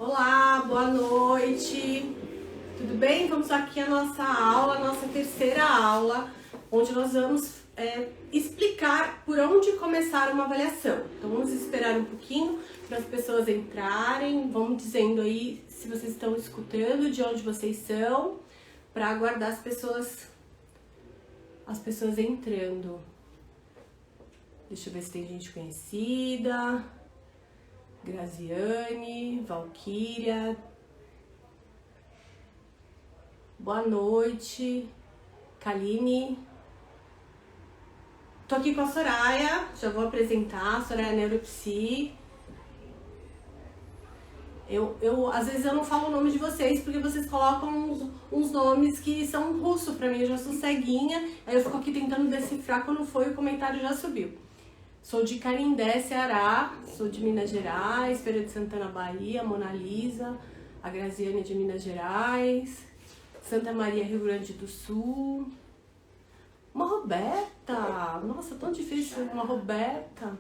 Olá, boa noite. Tudo bem? Vamos aqui à nossa aula, nossa terceira aula, onde nós vamos explicar por onde começar uma avaliação. Então vamos esperar um pouquinho para as pessoas entrarem. Vamos dizendo aí se vocês estão escutando, de onde vocês são, para aguardar as pessoas entrando. Deixa eu ver se tem gente conhecida. Graziane, Valquíria. Boa noite. Kaline. Tô aqui com a Soraya, já vou apresentar. A Soraya Neuropsi. Às vezes eu não falo o nome de vocês porque vocês colocam uns nomes que são russo pra mim, eu já sou ceguinha, aí eu fico aqui tentando decifrar quando foi, o comentário já subiu. Sou de Carindé, Ceará, sou de Minas Gerais, Feira de Santana, Bahia, Mona Lisa, a Graziane de Minas Gerais, Santa Maria, Rio Grande do Sul. Uma Roberta, nossa, tão difícil uma Roberta.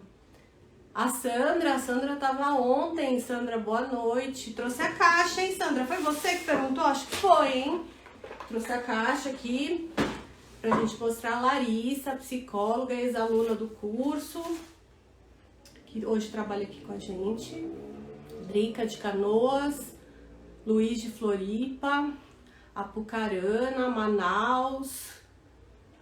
A Sandra tava ontem. Sandra, boa noite. Trouxe a caixa, hein, Sandra? Foi você que perguntou? Acho que foi, hein? Trouxe a caixa aqui pra gente mostrar a Larissa, psicóloga, ex-aluna do curso, que hoje trabalha aqui com a gente. Drica de Canoas, Luiz de Floripa, Apucarana, Manaus,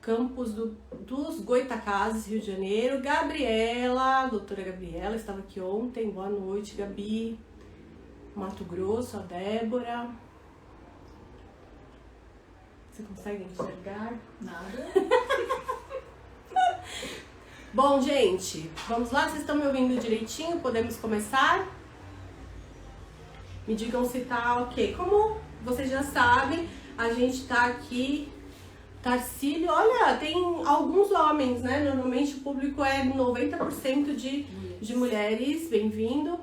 Campos dos Goitacazes, Rio de Janeiro. Gabriela, doutora Gabriela, estava aqui ontem. Boa noite, Gabi. Mato Grosso, a Débora. Você consegue enxergar? Nada. Bom, gente, vamos lá? Vocês estão me ouvindo direitinho? Podemos começar? Me digam se tá ok. Como vocês já sabem, a gente tá aqui... Tarcílio, olha, tem alguns homens, né? Normalmente o público é 90% de mulheres. Bem-vindo.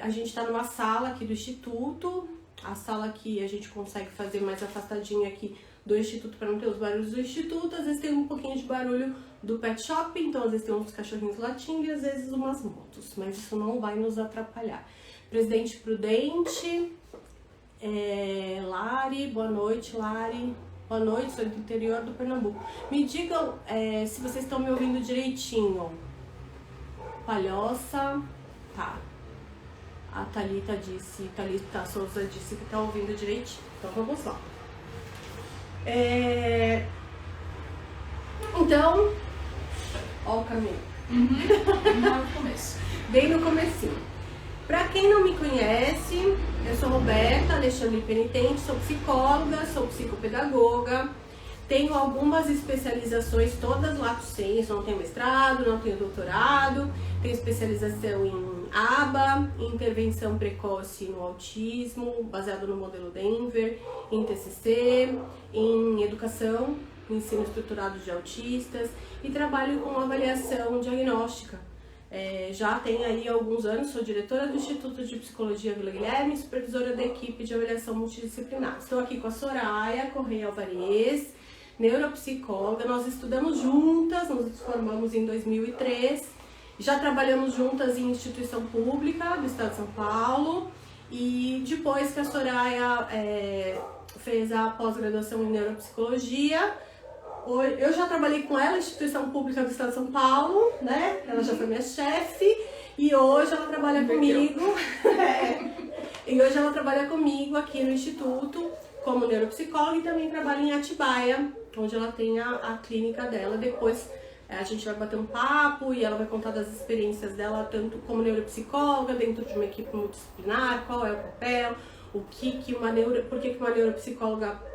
A gente tá numa sala aqui do Instituto. A sala que a gente consegue fazer mais afastadinha aqui do Instituto para não ter os barulhos do Instituto. Às vezes tem um pouquinho de barulho do pet shop, então às vezes tem uns cachorrinhos latindo e às vezes umas motos. Mas isso não vai nos atrapalhar. Presidente Prudente, Lari, boa noite, Lari. Boa noite, sou do interior do Pernambuco. Me digam se vocês estão me ouvindo direitinho. Palhoça, tá. A Thalita Souza disse que tá ouvindo direitinho. Então vamos lá. Então, ó o caminho. No começo. Bem no comecinho. Pra quem não me conhece, eu sou Roberta Alexandre Penitente, sou psicóloga, sou psicopedagoga, tenho algumas especializações, todas lato sensu, não tenho mestrado, não tenho doutorado, tenho especialização em ABA, em intervenção precoce no autismo, baseado no modelo Denver, em TCC, em educação, ensino estruturado de autistas e trabalho com avaliação diagnóstica. Já tem aí alguns anos, sou diretora do Instituto de Psicologia Vila Guilherme, supervisora da equipe de avaliação multidisciplinar. Estou aqui com a Soraya Correia Alvarez, neuropsicóloga. Nós estudamos juntas, nos formamos em 2003, já trabalhamos juntas em instituição pública do estado de São Paulo e depois que a Soraya fez a pós-graduação em neuropsicologia, eu já trabalhei com ela, instituição pública do estado de São Paulo, né? Ela já foi minha chefe e hoje ela trabalha comigo. E hoje ela trabalha comigo aqui no Instituto como neuropsicóloga e também trabalha em Atibaia, onde ela tem a clínica dela. Depois a gente vai bater um papo e ela vai contar das experiências dela, tanto como neuropsicóloga, dentro de uma equipe multidisciplinar, qual é o papel, por que uma neuropsicóloga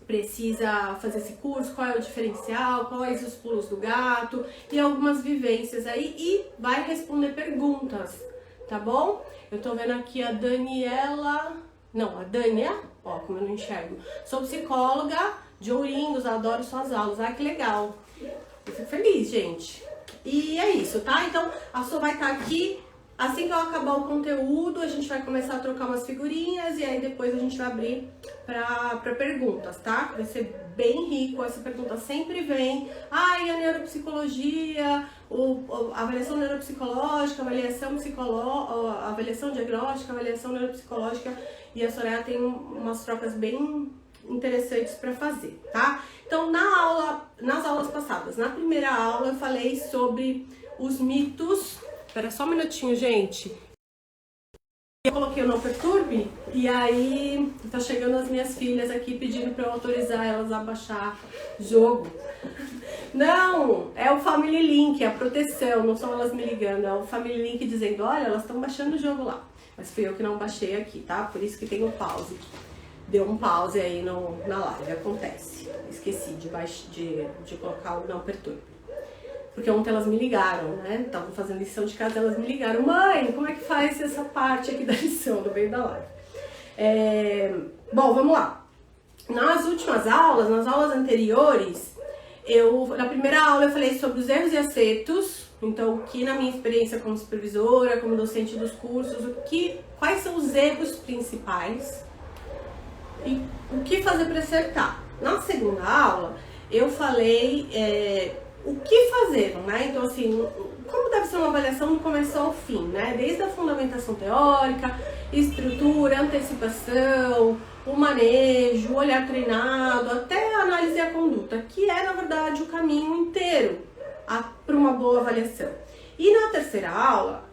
precisa fazer esse curso, qual é o diferencial, quais os pulos do gato e algumas vivências aí e vai responder perguntas, tá bom? Eu tô vendo aqui a Daniela, não, a Dânia, ó, como eu não enxergo. Sou psicóloga de Ourinhos, adoro suas aulas, ai que legal. Eu fico feliz, gente. E é isso, tá? Então a Sô vai estar aqui Assim que eu acabar o conteúdo, a gente vai começar a trocar umas figurinhas e aí depois a gente vai abrir para perguntas, tá? Vai ser bem rico, essa pergunta sempre vem. E a neuropsicologia, a avaliação neuropsicológica, avaliação diagnóstica, avaliação neuropsicológica, e a Soraya tem umas trocas bem interessantes para fazer, tá? Então, nas aulas passadas, na primeira aula eu falei sobre os mitos. Espera só um minutinho, gente. Eu coloquei o Não Perturbe e aí tá chegando as minhas filhas aqui pedindo para eu autorizar elas a baixar jogo. Não, é o Family Link, é a proteção, não são elas me ligando, é o Family Link dizendo, olha, elas estão baixando o jogo lá. Mas fui eu que não baixei aqui, tá? Por isso que tem um pause. Deu um pause aí na live, acontece. Esqueci de colocar o Não Perturbe. Porque ontem elas me ligaram, né? Estavam fazendo lição de casa, elas me ligaram. Mãe, como é que faz essa parte aqui da lição, no meio da live? Bom, vamos lá. Nas últimas aulas, nas aulas anteriores, na primeira aula eu falei sobre os erros e acertos. Então, que na minha experiência como supervisora, como docente dos cursos, quais são os erros principais e o que fazer para acertar. Na segunda aula, eu falei o que fazer, né? Então, assim, como deve ser uma avaliação do começo ao fim, né? Desde a fundamentação teórica, estrutura, antecipação, o manejo, o olhar treinado, até a análise e a conduta, que é, na verdade, o caminho inteiro para uma boa avaliação. E na terceira aula,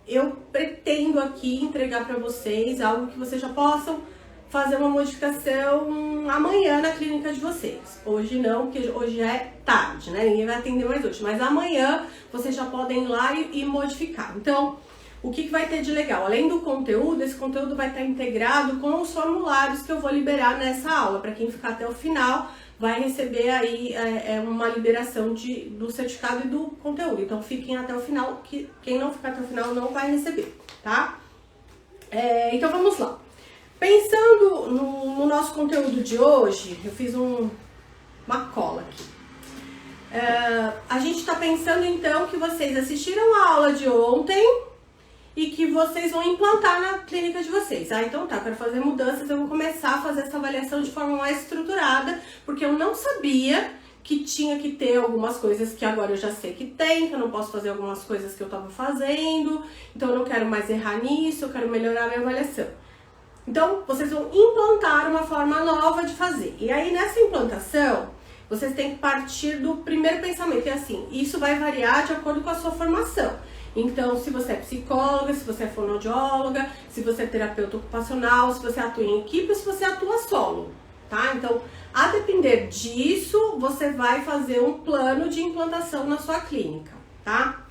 eu pretendo aqui entregar para vocês algo que vocês já possam fazer uma modificação amanhã na clínica de vocês. Hoje não, porque hoje é tarde, né? Ninguém vai atender mais hoje. Mas amanhã vocês já podem ir lá e modificar. Então, o que vai ter de legal? Além do conteúdo, esse conteúdo vai estar integrado com os formulários que eu vou liberar nessa aula. Para quem ficar até o final, vai receber aí uma liberação do certificado e do conteúdo. Então, fiquem até o final, que quem não ficar até o final não vai receber, tá? Então, vamos lá. Pensando no nosso conteúdo de hoje, eu fiz uma cola aqui. A gente está pensando então que vocês assistiram a aula de ontem e que vocês vão implantar na clínica de vocês. Então tá, quero fazer mudanças, eu vou começar a fazer essa avaliação de forma mais estruturada, porque eu não sabia que tinha que ter algumas coisas que agora eu já sei que tem, que eu não posso fazer algumas coisas que eu estava fazendo, então eu não quero mais errar nisso, eu quero melhorar a minha avaliação. Então, vocês vão implantar uma forma nova de fazer. E aí, nessa implantação, vocês têm que partir do primeiro pensamento. E assim, isso vai variar de acordo com a sua formação. Então, se você é psicóloga, se você é fonoaudióloga, se você é terapeuta ocupacional, se você atua em equipe ou se você atua solo, tá? Então, a depender disso, você vai fazer um plano de implantação na sua clínica, tá?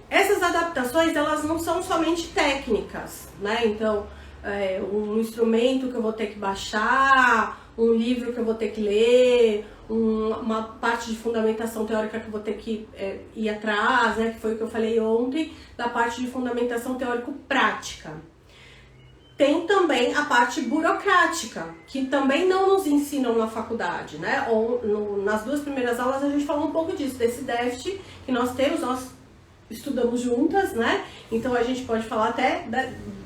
Essas adaptações, elas não são somente técnicas, né? Então, um instrumento que eu vou ter que baixar, um livro que eu vou ter que ler, uma parte de fundamentação teórica que eu vou ter que ir atrás, né? Que foi o que eu falei ontem, da parte de fundamentação teórico-prática. Tem também a parte burocrática, que também não nos ensinam na faculdade, né? Nas duas primeiras aulas a gente falou um pouco disso, desse déficit que nós temos, nós estudamos juntas, né? Então a gente pode falar até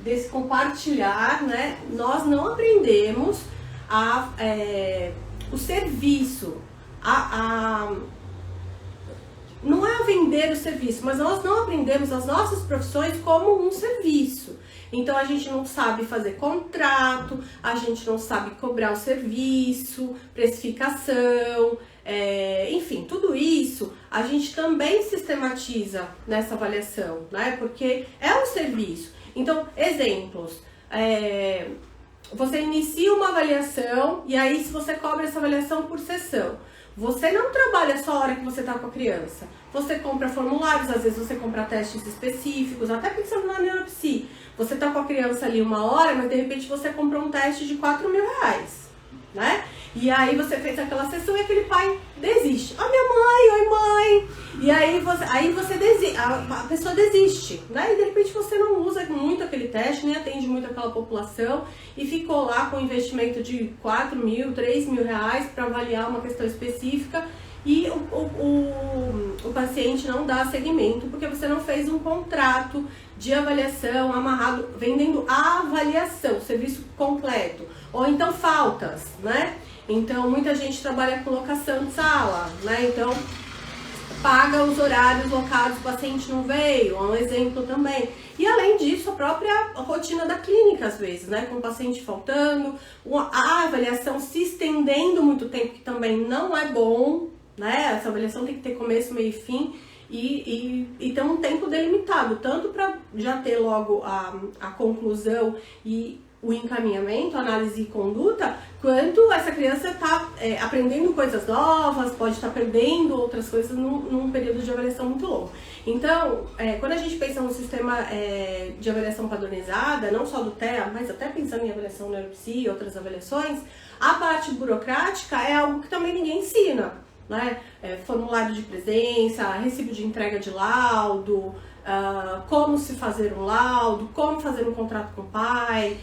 desse compartilhar, né? Nós não aprendemos o serviço, não é a vender o serviço, mas nós não aprendemos as nossas profissões como um serviço. Então a gente não sabe fazer contrato, a gente não sabe cobrar o serviço, precificação, enfim, tudo isso a gente também sistematiza nessa avaliação, né? Porque é um serviço. Então, exemplos, você inicia uma avaliação e aí se você cobra essa avaliação por sessão, você não trabalha só a hora que você está com a criança. Você compra formulários, às vezes você compra testes específicos, até pensando na neuropsi. Você está com a criança ali 1 hora, mas de repente você comprou um teste de R$4.000, né? E aí você fez aquela sessão e aquele pai desiste. Minha mãe, oi mãe. E aí você desiste, a pessoa desiste, né? E de repente você não usa muito aquele teste, nem atende muito aquela população e ficou lá com um investimento de R$4.000, R$3.000 para avaliar uma questão específica e o paciente não dá seguimento porque você não fez um contrato de avaliação amarrado, vendendo a avaliação, serviço completo, ou então faltas, né? Então muita gente trabalha com locação de sala, né? Então paga os horários locados, o paciente não veio, é um exemplo também. E além disso, a própria rotina da clínica, às vezes, né? Com o paciente faltando, a avaliação se estendendo muito tempo, que também não é bom, né? Essa avaliação tem que ter começo, meio e fim, e ter um tempo delimitado, tanto para já ter logo a conclusão e o encaminhamento, análise e conduta, quanto essa criança está aprendendo coisas novas, pode estar perdendo outras coisas num período de avaliação muito longo. Então, quando a gente pensa no sistema de avaliação padronizada, não só do TEA, mas até pensando em avaliação neuropsi e outras avaliações, a parte burocrática é algo que também ninguém ensina, né? Formulário de presença, recibo de entrega de laudo, como se fazer um laudo, como fazer um contrato com o pai,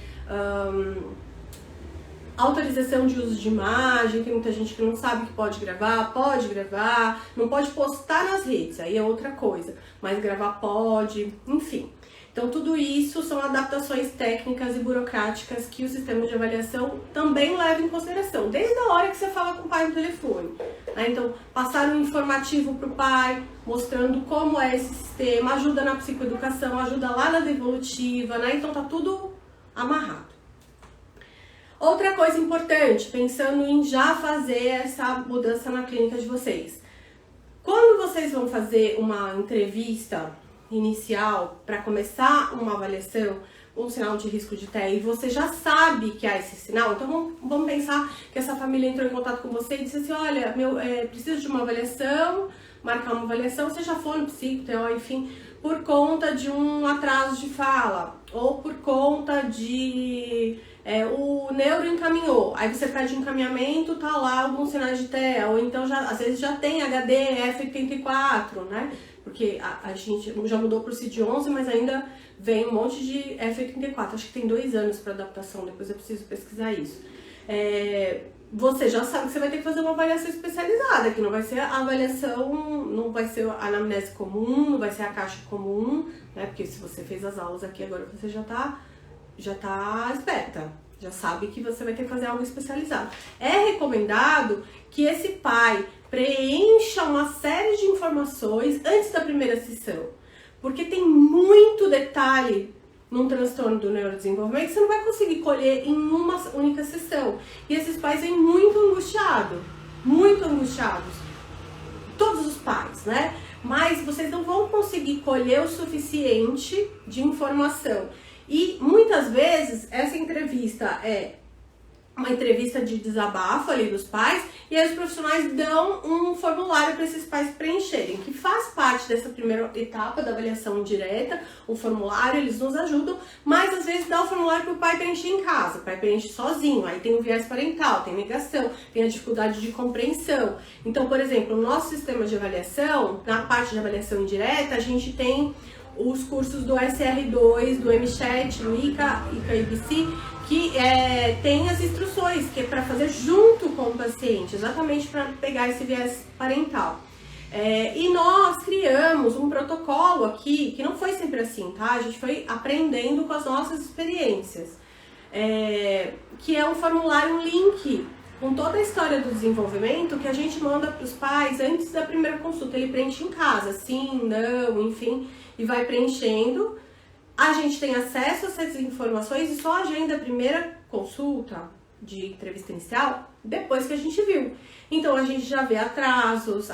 autorização de uso de imagem, tem muita gente que não sabe que pode gravar, não pode postar nas redes, aí é outra coisa, mas gravar pode, enfim. Então tudo isso são adaptações técnicas e burocráticas que o sistema de avaliação também leva em consideração, desde a hora que você fala com o pai no telefone, né? Então passar um informativo para o pai, mostrando como é esse sistema, ajuda na psicoeducação, ajuda lá na devolutiva, né? Então tá tudo amarrado. Outra coisa importante, pensando em já fazer essa mudança na clínica de vocês. Quando vocês vão fazer uma entrevista inicial para começar uma avaliação, um sinal de risco de TEA, e você já sabe que há esse sinal, então vamos pensar que essa família entrou em contato com você e disse assim, olha, preciso de uma avaliação, marcar uma avaliação, você já foi no psico, TO, enfim, por conta de um atraso de fala, ou por conta de o neuro encaminhou, aí você pede encaminhamento, tá lá alguns sinais de TEA, ou então às vezes já tem HD F84, né? Porque a gente já mudou para o CID-11, mas ainda vem um monte de F84, acho que tem 2 anos para adaptação, depois eu preciso pesquisar isso. Você já sabe que você vai ter que fazer uma avaliação especializada, que não vai ser a avaliação, não vai ser a anamnese comum, não vai ser a caixa comum, né? Porque se você fez as aulas aqui agora, você já tá esperta, já sabe que você vai ter que fazer algo especializado. É recomendado que esse pai preencha uma série de informações antes da primeira sessão, porque tem muito detalhe num transtorno do neurodesenvolvimento que você não vai conseguir colher em uma única sessão. E esses pais vêm muito angustiados, todos os pais, né? Mas vocês não vão conseguir colher o suficiente de informação. E muitas vezes essa entrevista é uma entrevista de desabafo ali dos pais, e aí os profissionais dão um formulário para esses pais preencherem, que faz parte dessa primeira etapa da avaliação direta, o formulário, eles nos ajudam, mas às vezes dá o formulário para o pai preencher em casa, o pai preenche sozinho, aí tem o viés parental, tem negação, tem a dificuldade de compreensão. Então, por exemplo, no nosso sistema de avaliação, na parte de avaliação indireta, a gente tem os cursos do SR2, do MChat, do ICA IBC, que tem as instruções, que é para fazer junto com o paciente, exatamente para pegar esse viés parental. E nós criamos um protocolo aqui, que não foi sempre assim, tá? A gente foi aprendendo com as nossas experiências, que é um formulário, um link com toda a história do desenvolvimento que a gente manda para os pais antes da primeira consulta. Ele preenche em casa, sim, não, enfim, e vai preenchendo. A gente tem acesso a essas informações e só agenda a primeira consulta de entrevista inicial depois que a gente viu. Então a gente já vê atrasos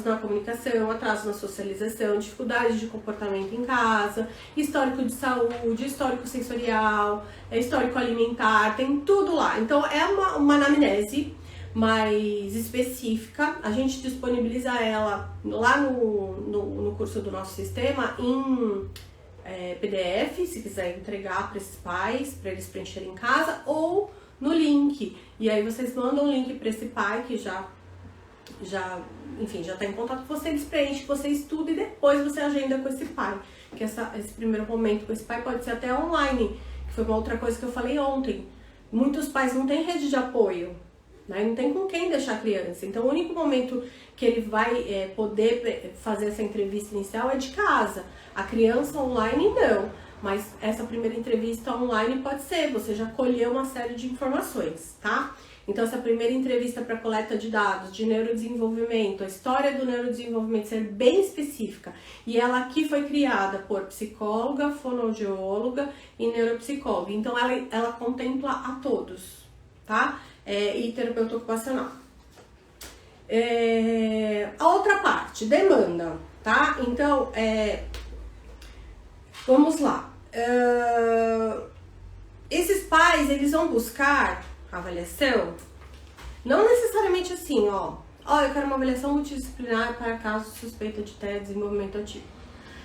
na comunicação, atrasos na socialização, dificuldades de comportamento em casa, histórico de saúde, histórico sensorial, histórico alimentar, tem tudo lá. Então é uma anamnese mais específica, a gente disponibiliza ela lá no curso do nosso sistema em PDF, se quiser entregar para esses pais, para eles preencherem em casa, ou no link. E aí vocês mandam um link para esse pai que já está em contato com você, eles preenchem, você estuda e depois você agenda com esse pai. Que esse primeiro momento com esse pai pode ser até online, que foi uma outra coisa que eu falei ontem. Muitos pais não têm rede de apoio, né? Não tem com quem deixar a criança. Então, o único momento que ele vai poder fazer essa entrevista inicial é de casa. A criança online não, mas essa primeira entrevista online pode ser, você já colheu uma série de informações, tá? Então, essa primeira entrevista para coleta de dados, de neurodesenvolvimento, a história do neurodesenvolvimento ser bem específica. E ela aqui foi criada por psicóloga, fonoaudióloga e neuropsicóloga. Então, ela contempla a todos, tá? E terapeuta ocupacional. A outra parte, demanda, tá? Então, vamos lá. Esses pais, eles vão buscar avaliação, não necessariamente assim, ó, eu quero uma avaliação multidisciplinar para caso suspeita de TEA, desenvolvimento atípico.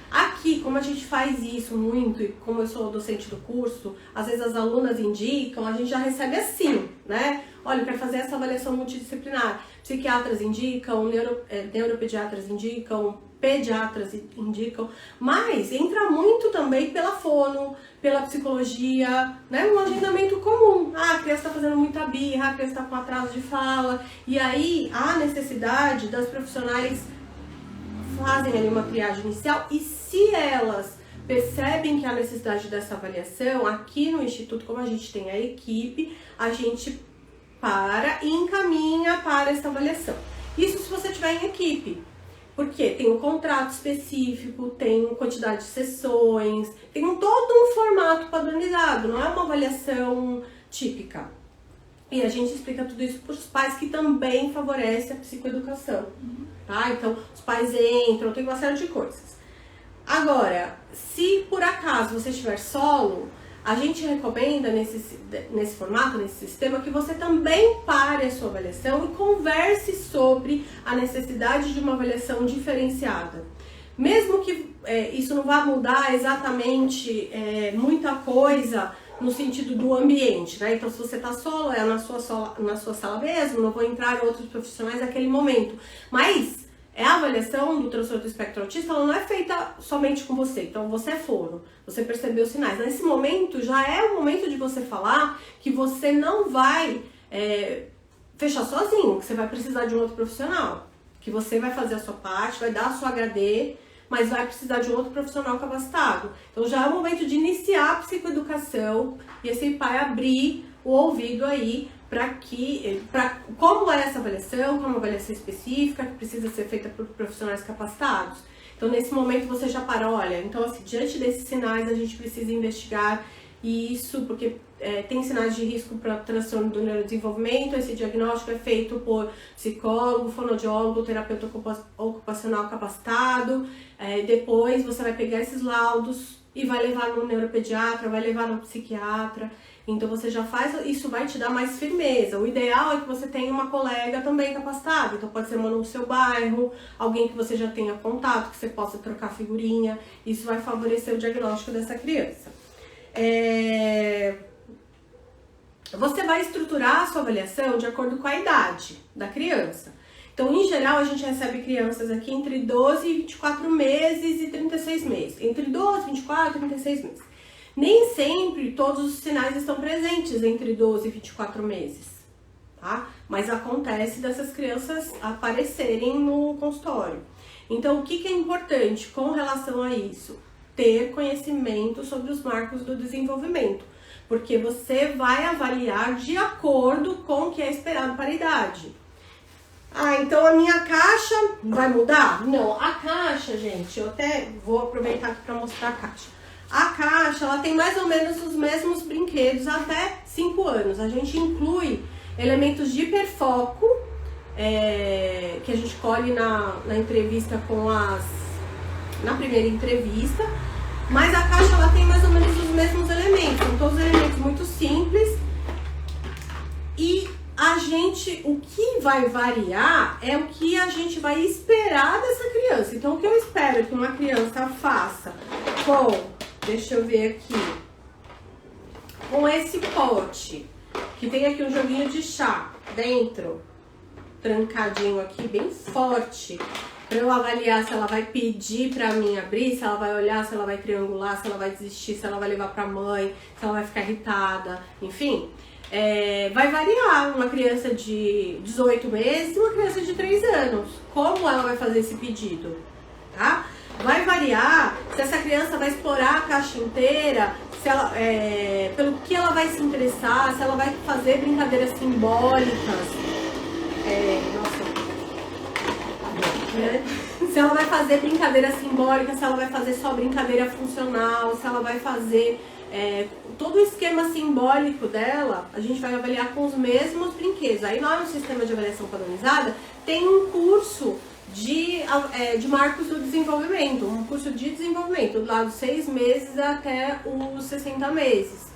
Aqui, como a gente faz isso muito, e como eu sou docente do curso, às vezes as alunas indicam, a gente já recebe assim, né? Olha, eu quero fazer essa avaliação multidisciplinar. Psiquiatras indicam, neuropediatras indicam, pediatras indicam, mas entra muito também pela fono, pela psicologia, né? Um agendamento comum. A criança está fazendo muita birra, a criança está com atraso de fala, e aí há necessidade das profissionais fazem ali uma triagem inicial, e se elas percebem que há necessidade dessa avaliação, aqui no Instituto, como a gente tem a equipe, a gente para e encaminha para essa avaliação. Isso se você tiver em equipe. Porque tem um contrato específico, tem quantidade de sessões, tem todo um formato padronizado, não é uma avaliação típica. E a gente explica tudo isso para os pais, que também favorece a psicoeducação, tá? Então, os pais entram, tem uma série de coisas. Agora, se por acaso você estiver solo, a gente recomenda nesse formato, nesse sistema, que você também pare a sua avaliação e converse sobre a necessidade de uma avaliação diferenciada. Mesmo que isso não vá mudar exatamente muita coisa no sentido do ambiente, né? Então, se você está solo, na sua sala mesmo, não vou entrar outros profissionais naquele momento. Mas a avaliação do transtorno do espectro autista, ela não é feita somente com você. Então, você é fono, você percebeu os sinais. Nesse momento, já é o momento de você falar que você não vai fechar sozinho, que você vai precisar de um outro profissional. Que você vai fazer a sua parte, vai dar a sua HD, mas vai precisar de um outro profissional capacitado. Então, já é o momento de iniciar a psicoeducação e esse pai abrir o ouvido aí como é essa avaliação, como uma avaliação específica, que precisa ser feita por profissionais capacitados. Então, nesse momento, você já para, olha, então, assim, diante desses sinais, a gente precisa investigar isso, porque tem sinais de risco para transtorno do neurodesenvolvimento. Esse diagnóstico é feito por psicólogo, fonoaudiólogo, terapeuta ocupacional capacitado. Depois, você vai pegar esses laudos e vai levar no neuropediatra, vai levar no psiquiatra. Então, você já faz, isso vai te dar mais firmeza. O ideal é que você tenha uma colega também capacitada. Então, pode ser uma no seu bairro, alguém que você já tenha contato, que você possa trocar figurinha. Isso vai favorecer o diagnóstico dessa criança. Você vai estruturar a sua avaliação de acordo com a idade da criança. Então, em geral, a gente recebe crianças aqui entre 12 e 24 meses e 36 meses. Entre 12, 24 e 36 meses. Nem sempre todos os sinais estão presentes entre 12 e 24 meses, tá? Mas acontece dessas crianças aparecerem no consultório. Então, o que é importante com relação a isso? Ter conhecimento sobre os marcos do desenvolvimento, porque você vai avaliar de acordo com o que é esperado para a idade. Então a minha caixa vai mudar? Não, a caixa, gente, eu até vou aproveitar aqui para mostrar a caixa. A caixa, ela tem mais ou menos os mesmos brinquedos até 5 anos. A gente inclui elementos de hiperfoco, que a gente colhe na entrevista na primeira entrevista. Mas a caixa, ela tem mais ou menos os mesmos elementos. São todos elementos muito simples. E o que vai variar é o que a gente vai esperar dessa criança. Então, o que eu espero que uma criança faça deixa eu ver aqui, com esse pote, que tem aqui um joguinho de chá dentro, trancadinho aqui, bem forte, para eu avaliar se ela vai pedir para mim abrir, se ela vai olhar, se ela vai triangular, se ela vai desistir, se ela vai levar para a mãe, se ela vai ficar irritada, enfim. vai variar uma criança de 18 meses e uma criança de 3 anos. Como ela vai fazer esse pedido, tá? Vai variar se essa criança vai explorar a caixa inteira, se ela, pelo que ela vai se interessar, se ela vai fazer brincadeiras simbólicas. Se ela vai fazer brincadeira simbólica, se ela vai fazer só brincadeira funcional, se ela vai fazer todo o esquema simbólico dela, a gente vai avaliar com os mesmos brinquedos. Aí lá no sistema de avaliação padronizada tem um curso de marcos do desenvolvimento, um curso de desenvolvimento lá dos 6 meses até os 60 meses,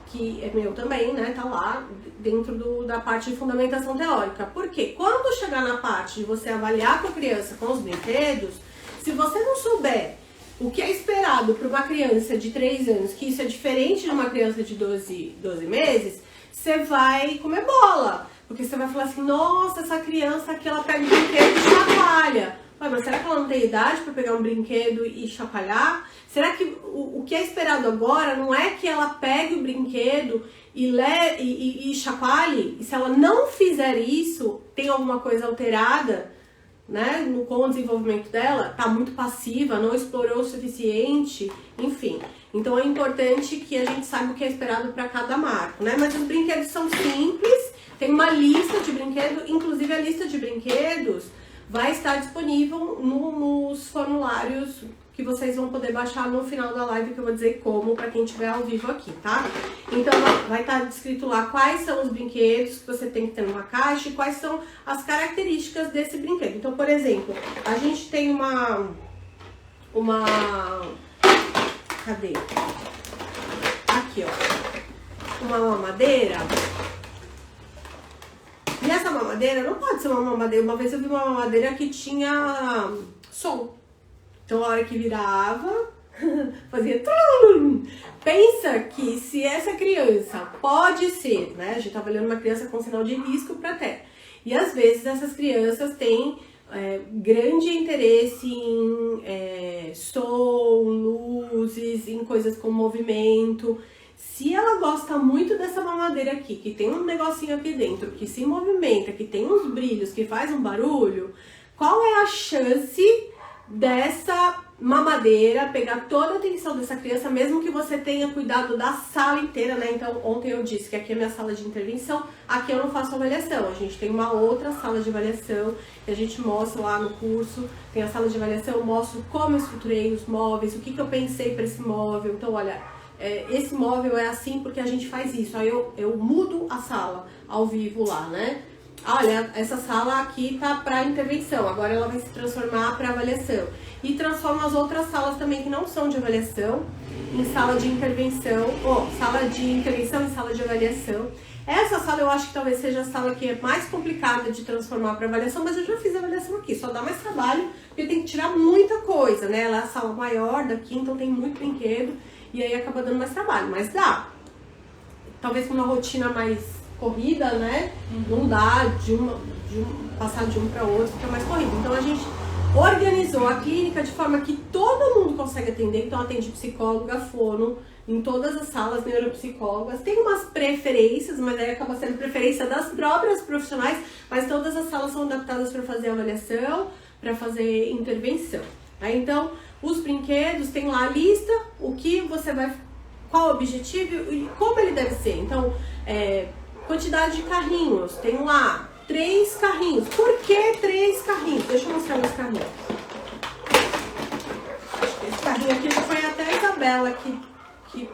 que é meu também, né, tá lá dentro da parte de fundamentação teórica. Porque quando chegar na parte de você avaliar com a criança com os brinquedos, se você não souber o que é esperado para uma criança de 3 anos, que isso é diferente de uma criança de 12 meses, você vai comer bola. Porque você vai falar assim, nossa, essa criança aqui, ela pega o brinquedo e chacoalha. Ué, mas será que ela não tem idade para pegar um brinquedo e chacoalhar? Será que o que é esperado agora não é que ela pegue o brinquedo e chacoalhe? E se ela não fizer isso, tem alguma coisa alterada, né, com o desenvolvimento dela? Tá muito passiva, não explorou o suficiente, enfim. Então é importante que a gente saiba o que é esperado para cada marco, né? Mas os brinquedos são simples, tem uma lista de brinquedos, inclusive a lista de brinquedos vai estar disponível nos formulários que vocês vão poder baixar no final da live, que eu vou dizer como, para quem estiver ao vivo aqui, tá? Então vai estar descrito lá quais são os brinquedos que você tem que ter numa caixa e quais são as características desse brinquedo. Então, por exemplo, a gente tem uma cadê? Aqui, ó. Uma mamadeira. E essa mamadeira não pode ser uma mamadeira. Uma vez eu vi uma mamadeira que tinha som. Então, a hora que virava, fazia trum. Pensa que se essa criança pode ser, né? A gente tá olhando uma criança com sinal de risco para TEA. E às vezes essas crianças têm grande interesse em som, luzes, em coisas com movimento. Se ela gosta muito dessa mamadeira aqui, que tem um negocinho aqui dentro, que se movimenta, que tem uns brilhos, que faz um barulho, qual é a chance dessa mamadeira pegar toda a atenção dessa criança, mesmo que você tenha cuidado da sala inteira, né? Então, ontem eu disse que aqui é minha sala de intervenção, aqui eu não faço avaliação, a gente tem uma outra sala de avaliação que a gente mostra lá no curso, tem a sala de avaliação, eu mostro como eu estruturei os móveis, o que eu pensei para esse móvel. Então, olha, esse móvel é assim porque a gente faz isso, aí eu mudo a sala ao vivo lá, né? Olha, essa sala aqui tá para intervenção, agora ela vai se transformar para avaliação. E transforma as outras salas também que não são de avaliação em sala de intervenção, sala de intervenção em sala de avaliação. Essa sala eu acho que talvez seja a sala que é mais complicada de transformar para avaliação, mas eu já fiz a avaliação aqui, só dá mais trabalho, porque tem que tirar muita coisa, né? Ela é a sala maior daqui, então tem muito brinquedo, e aí acaba dando mais trabalho, mas dá. Talvez com uma rotina mais corrida, né? Não dá passar de um para outro, fica mais corrido. Então a gente organizou a clínica de forma que todo mundo consegue atender, então atende psicóloga, fono, em todas as salas, neuropsicólogas. Tem umas preferências, mas aí acaba sendo preferência das próprias profissionais, mas todas as salas são adaptadas para fazer avaliação, para fazer intervenção. Aí, então, os brinquedos, tem lá a lista, o que você vai, qual o objetivo e como ele deve ser. Então, quantidade de carrinhos, tem lá 3 carrinhos. Por que 3 carrinhos? Deixa eu mostrar meus carrinhos. Esse carrinho aqui já foi até a Isabela que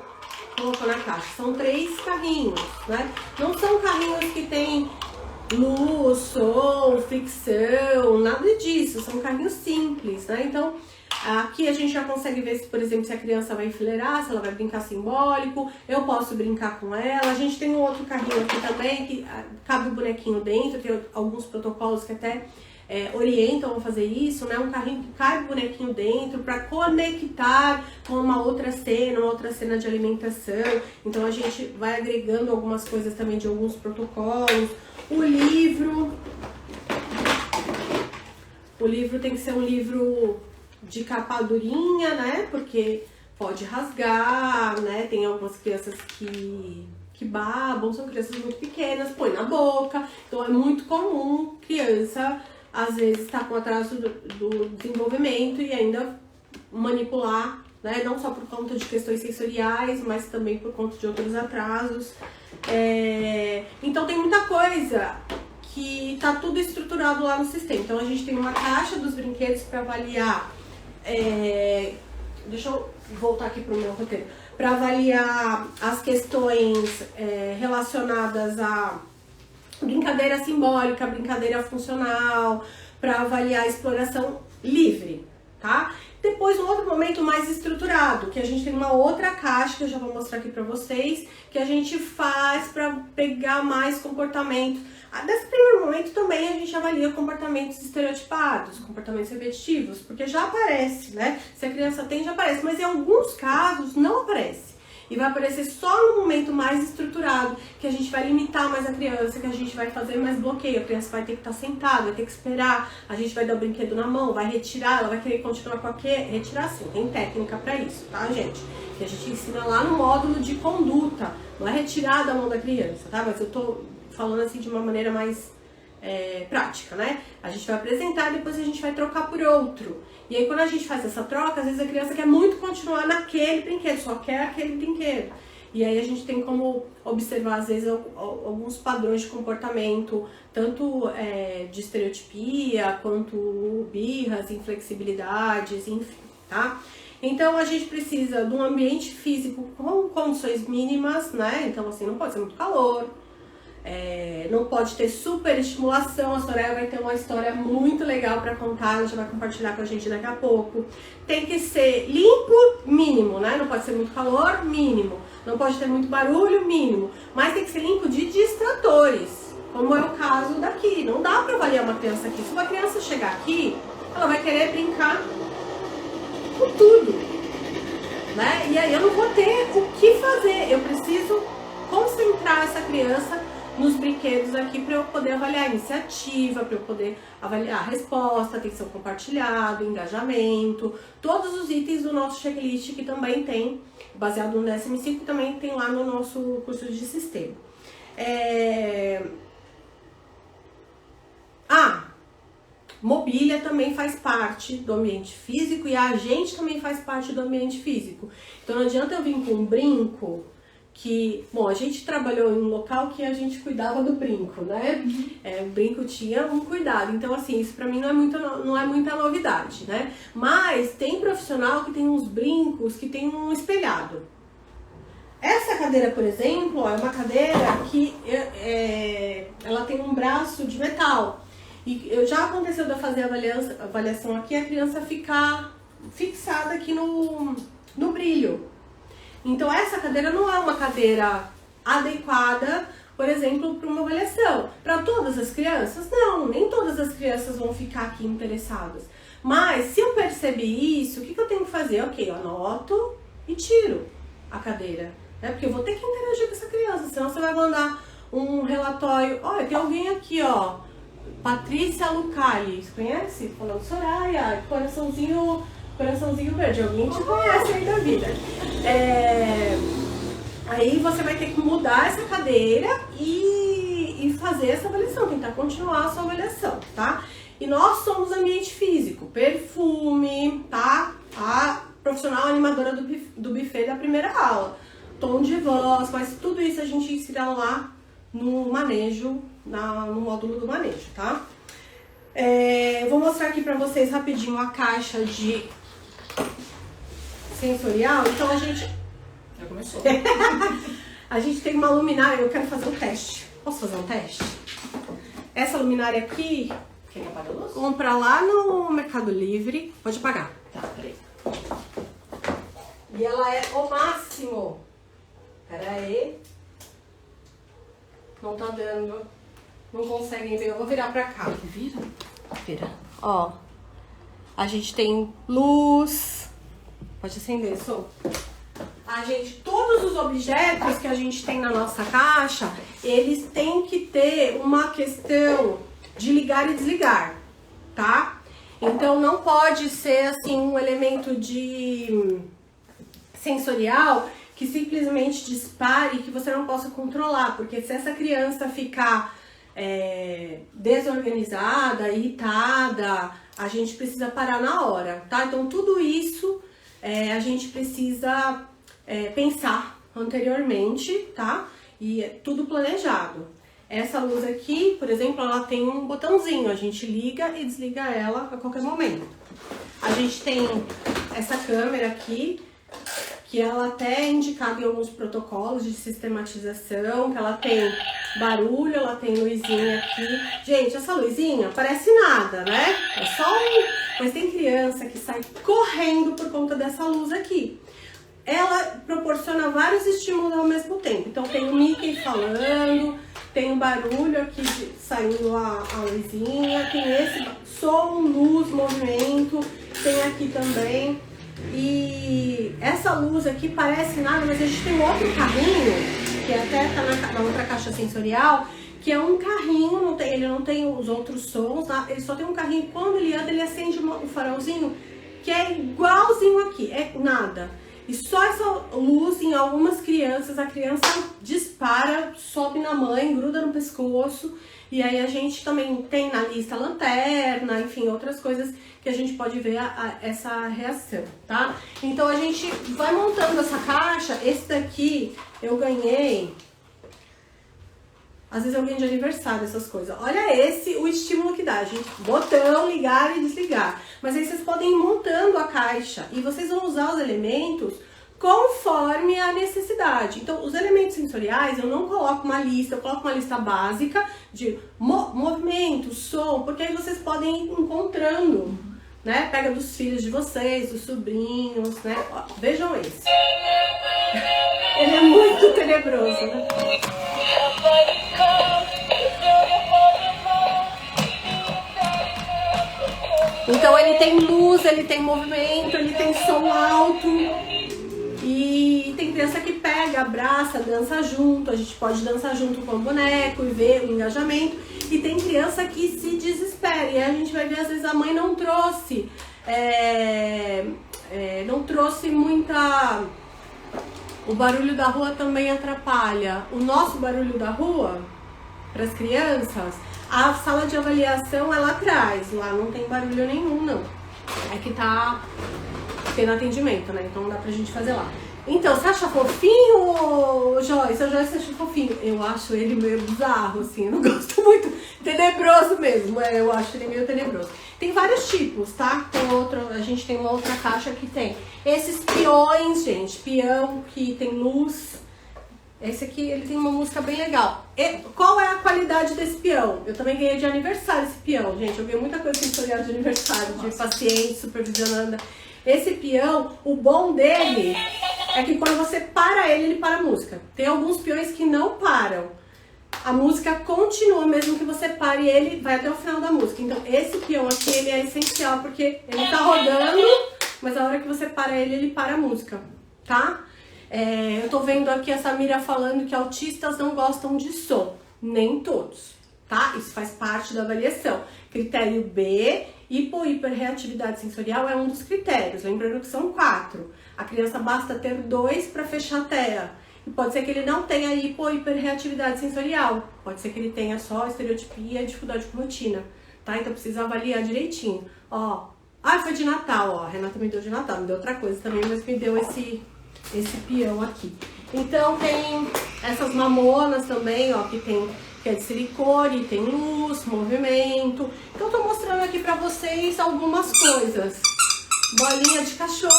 colocou na caixa. São 3 carrinhos, né? Não são carrinhos que tem luz, som, fricção, nada disso. São carrinhos simples, né? Então, aqui a gente já consegue ver se, por exemplo, se a criança vai enfileirar, se ela vai brincar simbólico, eu posso brincar com ela. A gente tem um outro carrinho aqui também, que cabe o bonequinho dentro, tem alguns protocolos que até orientam a fazer isso, né? Um carrinho que cabe o bonequinho dentro para conectar com uma outra cena de alimentação. Então a gente vai agregando algumas coisas também de alguns protocolos. O livro tem que ser um livro de capa durinha, né? Porque pode rasgar, né? Tem algumas crianças que que babam, são crianças muito pequenas, põe na boca. Então é muito comum criança, às vezes, estar com atraso do desenvolvimento e ainda manipular, né? Não só por conta de questões sensoriais, mas também por conta de outros atrasos. Então tem muita coisa que tá tudo estruturado lá no sistema. Então a gente tem uma caixa dos brinquedos para avaliar. Deixa eu voltar aqui pro meu roteiro. Para avaliar as questões relacionadas à brincadeira simbólica, brincadeira funcional, para avaliar a exploração livre, tá? Depois, um outro momento mais estruturado, que a gente tem uma outra caixa, que eu já vou mostrar aqui pra vocês, que a gente faz pra pegar mais comportamento. Nesse primeiro momento também a gente avalia comportamentos estereotipados, comportamentos repetitivos, porque já aparece, né? Se a criança tem, já aparece, mas em alguns casos não aparece. E vai aparecer só no momento mais estruturado, que a gente vai limitar mais a criança, que a gente vai fazer mais bloqueio. A criança vai ter que estar sentada, vai ter que esperar, a gente vai dar o brinquedo na mão, vai retirar, ela vai querer continuar com aquele. Retirar sim, tem técnica pra isso, tá, gente? Que a gente ensina lá no módulo de conduta, não é retirar da mão da criança, tá? Mas eu tô falando assim de uma maneira mais prática, né? A gente vai apresentar e depois a gente vai trocar por outro. E aí quando a gente faz essa troca, às vezes a criança quer muito continuar naquele brinquedo, só quer aquele brinquedo. E aí a gente tem como observar, às vezes, alguns padrões de comportamento, tanto de estereotipia, quanto birras, inflexibilidades, enfim, tá? Então a gente precisa de um ambiente físico com condições mínimas, né? Então assim, não pode ser muito calor, não pode ter super estimulação. A Soraya vai ter uma história muito legal para contar, ela já vai compartilhar com a gente daqui a pouco. Tem que ser limpo, mínimo, né? Não pode ser muito calor, mínimo. Não pode ter muito barulho, mínimo. Mas tem que ser limpo de distratores, como é o caso daqui. Não dá para avaliar uma criança aqui. Se uma criança chegar aqui, ela vai querer brincar com tudo, né? E aí eu não vou ter o que fazer. Eu preciso concentrar essa criança nos brinquedos aqui para eu poder avaliar a iniciativa, para eu poder avaliar a resposta, atenção compartilhada, engajamento, todos os itens do nosso checklist que também tem, baseado no DSM-5, que também tem lá no nosso curso de sistema. Mobília também faz parte do ambiente físico e a gente também faz parte do ambiente físico. Então não adianta eu vir com um brinco que, bom, a gente trabalhou em um local que a gente cuidava do brinco, né? O brinco tinha um cuidado, então assim, isso pra mim não é muita novidade, né? Mas tem profissional que tem uns brincos que tem um espelhado. Essa cadeira, por exemplo, é uma cadeira que ela tem um braço de metal. E já aconteceu de eu fazer a avaliação aqui, a criança ficar fixada aqui no brilho. Então essa cadeira não é uma cadeira adequada, por exemplo, para uma avaliação. Para todas as crianças? Não, nem todas as crianças vão ficar aqui interessadas. Mas se eu perceber isso, o que eu tenho que fazer? Ok, eu anoto e tiro a cadeira, né? Porque eu vou ter que interagir com essa criança, senão você vai mandar um relatório. Olha, tem alguém aqui, ó, Patrícia Lucali, você conhece? Falando, Soraya, coraçãozinho verde, alguém te conhece aí da vida. Aí você vai ter que mudar essa cadeira e fazer essa avaliação, tentar continuar a sua avaliação, tá? E nós somos ambiente físico, perfume, tá? A profissional animadora do buffet da primeira aula, tom de voz, mas tudo isso a gente ensina lá no manejo, no módulo do manejo, tá? Eu vou mostrar aqui pra vocês rapidinho a caixa de sensorial. Então a gente... Já começou. A gente tem uma luminária, eu quero fazer um teste. Posso fazer um teste? Essa luminária aqui, Quer que apague a luz? compra lá no Mercado Livre. Pode apagar. Tá, peraí. E ela é o máximo. Pera aí. Não tá dando. Não conseguem ver. Eu vou virar pra cá. Vira? Vira. Ó. A gente tem luz. Pode acender, Sô. Todos os objetos que a gente tem na nossa caixa, eles têm que ter uma questão de ligar e desligar, tá? Então não pode ser assim um elemento de sensorial que simplesmente dispare e que você não possa controlar, porque se essa criança ficar desorganizada, irritada, a gente precisa parar na hora, tá? Então tudo isso a gente precisa pensar anteriormente, tá? E é tudo planejado. Essa luz aqui, por exemplo, ela tem um botãozinho, a gente liga e desliga ela a qualquer momento. A gente tem essa câmera aqui, que ela até é indicada em alguns protocolos de sistematização, que ela tem barulho, ela tem luzinha aqui. Gente, essa luzinha parece nada, né? É só Mas tem criança que sai correndo por conta dessa luz aqui. Ela proporciona vários estímulos ao mesmo tempo. Então tem o Mickey falando, tem o barulho aqui saindo a luzinha, tem esse som, luz, movimento, tem aqui também. E essa luz aqui parece nada, mas a gente tem outro carrinho, que até tá na outra caixa sensorial, que é um carrinho, ele não tem os outros sons, tá? Ele só tem um carrinho, quando ele anda, ele acende um farolzinho, que é igualzinho aqui, é nada. E só essa luz, em algumas crianças, a criança dispara, sobe na mãe, gruda no pescoço. E aí a gente também tem na lista lanterna, enfim, outras coisas que a gente pode ver essa reação, tá? Então a gente vai montando essa caixa. Esse daqui eu ganhei, às vezes eu ganho de aniversário essas coisas. Olha o estímulo que dá, gente. Botão, ligar e desligar. Mas aí vocês podem ir montando a caixa e vocês vão usar os elementos conforme a necessidade. Então, os elementos sensoriais, eu não coloco uma lista, eu coloco uma lista básica de movimento, som, porque aí vocês podem ir encontrando, né? Pega dos filhos de vocês, dos sobrinhos, né? Ó, vejam esse. Ele é muito tenebroso, né? Então ele tem luz, ele tem movimento, ele tem som alto. E tem criança que pega, abraça, dança junto. A gente pode dançar junto com o boneco e ver o engajamento. E tem criança que se desespera. E a gente vai ver, às vezes, a mãe não trouxe muita... O barulho da rua também atrapalha. O nosso barulho da rua, para as crianças, a sala de avaliação é lá atrás. Lá não tem barulho nenhum, não. É que tá tendo atendimento, né? Então não dá pra gente fazer lá. Então, você acha fofinho, Joyce? A Joyce acha fofinho. Eu acho ele meio bizarro, assim. Eu não gosto muito. Tenebroso mesmo. Eu acho ele meio tenebroso. Tem vários tipos, tá? A gente tem uma outra caixa que tem esses peões, gente. Peão que tem luz. Esse aqui, ele tem uma música bem legal. Qual é a qualidade desse peão? Eu também ganhei de aniversário esse peão, gente. Eu ganhei muita coisa sensorial de aniversário, de paciente, supervisionando. Esse peão, o bom dele é que quando você para ele para a música. Tem alguns peões que não param. A música continua mesmo que você pare, ele vai até o final da música. Então esse peão aqui, ele é essencial porque ele tá rodando, mas a hora que você para ele para a música, tá? Eu tô vendo aqui a Samira falando que autistas não gostam de som. Nem todos, tá? Isso faz parte da avaliação. Critério B, hiperreatividade sensorial é um dos critérios. Lembrando que são 4. A criança basta ter 2 para fechar a tela. E pode ser que ele não tenha hiperreatividade sensorial. Pode ser que ele tenha só estereotipia e dificuldade com rotina, tá? Então precisa avaliar direitinho. Ó, foi de Natal, ó. A Renata me deu de Natal, me deu outra coisa também, mas me deu esse peão aqui. Então tem essas mamonas também, ó, que é de silicone, tem luz, movimento. Então tô mostrando aqui pra vocês algumas coisas. Bolinha de cachorro,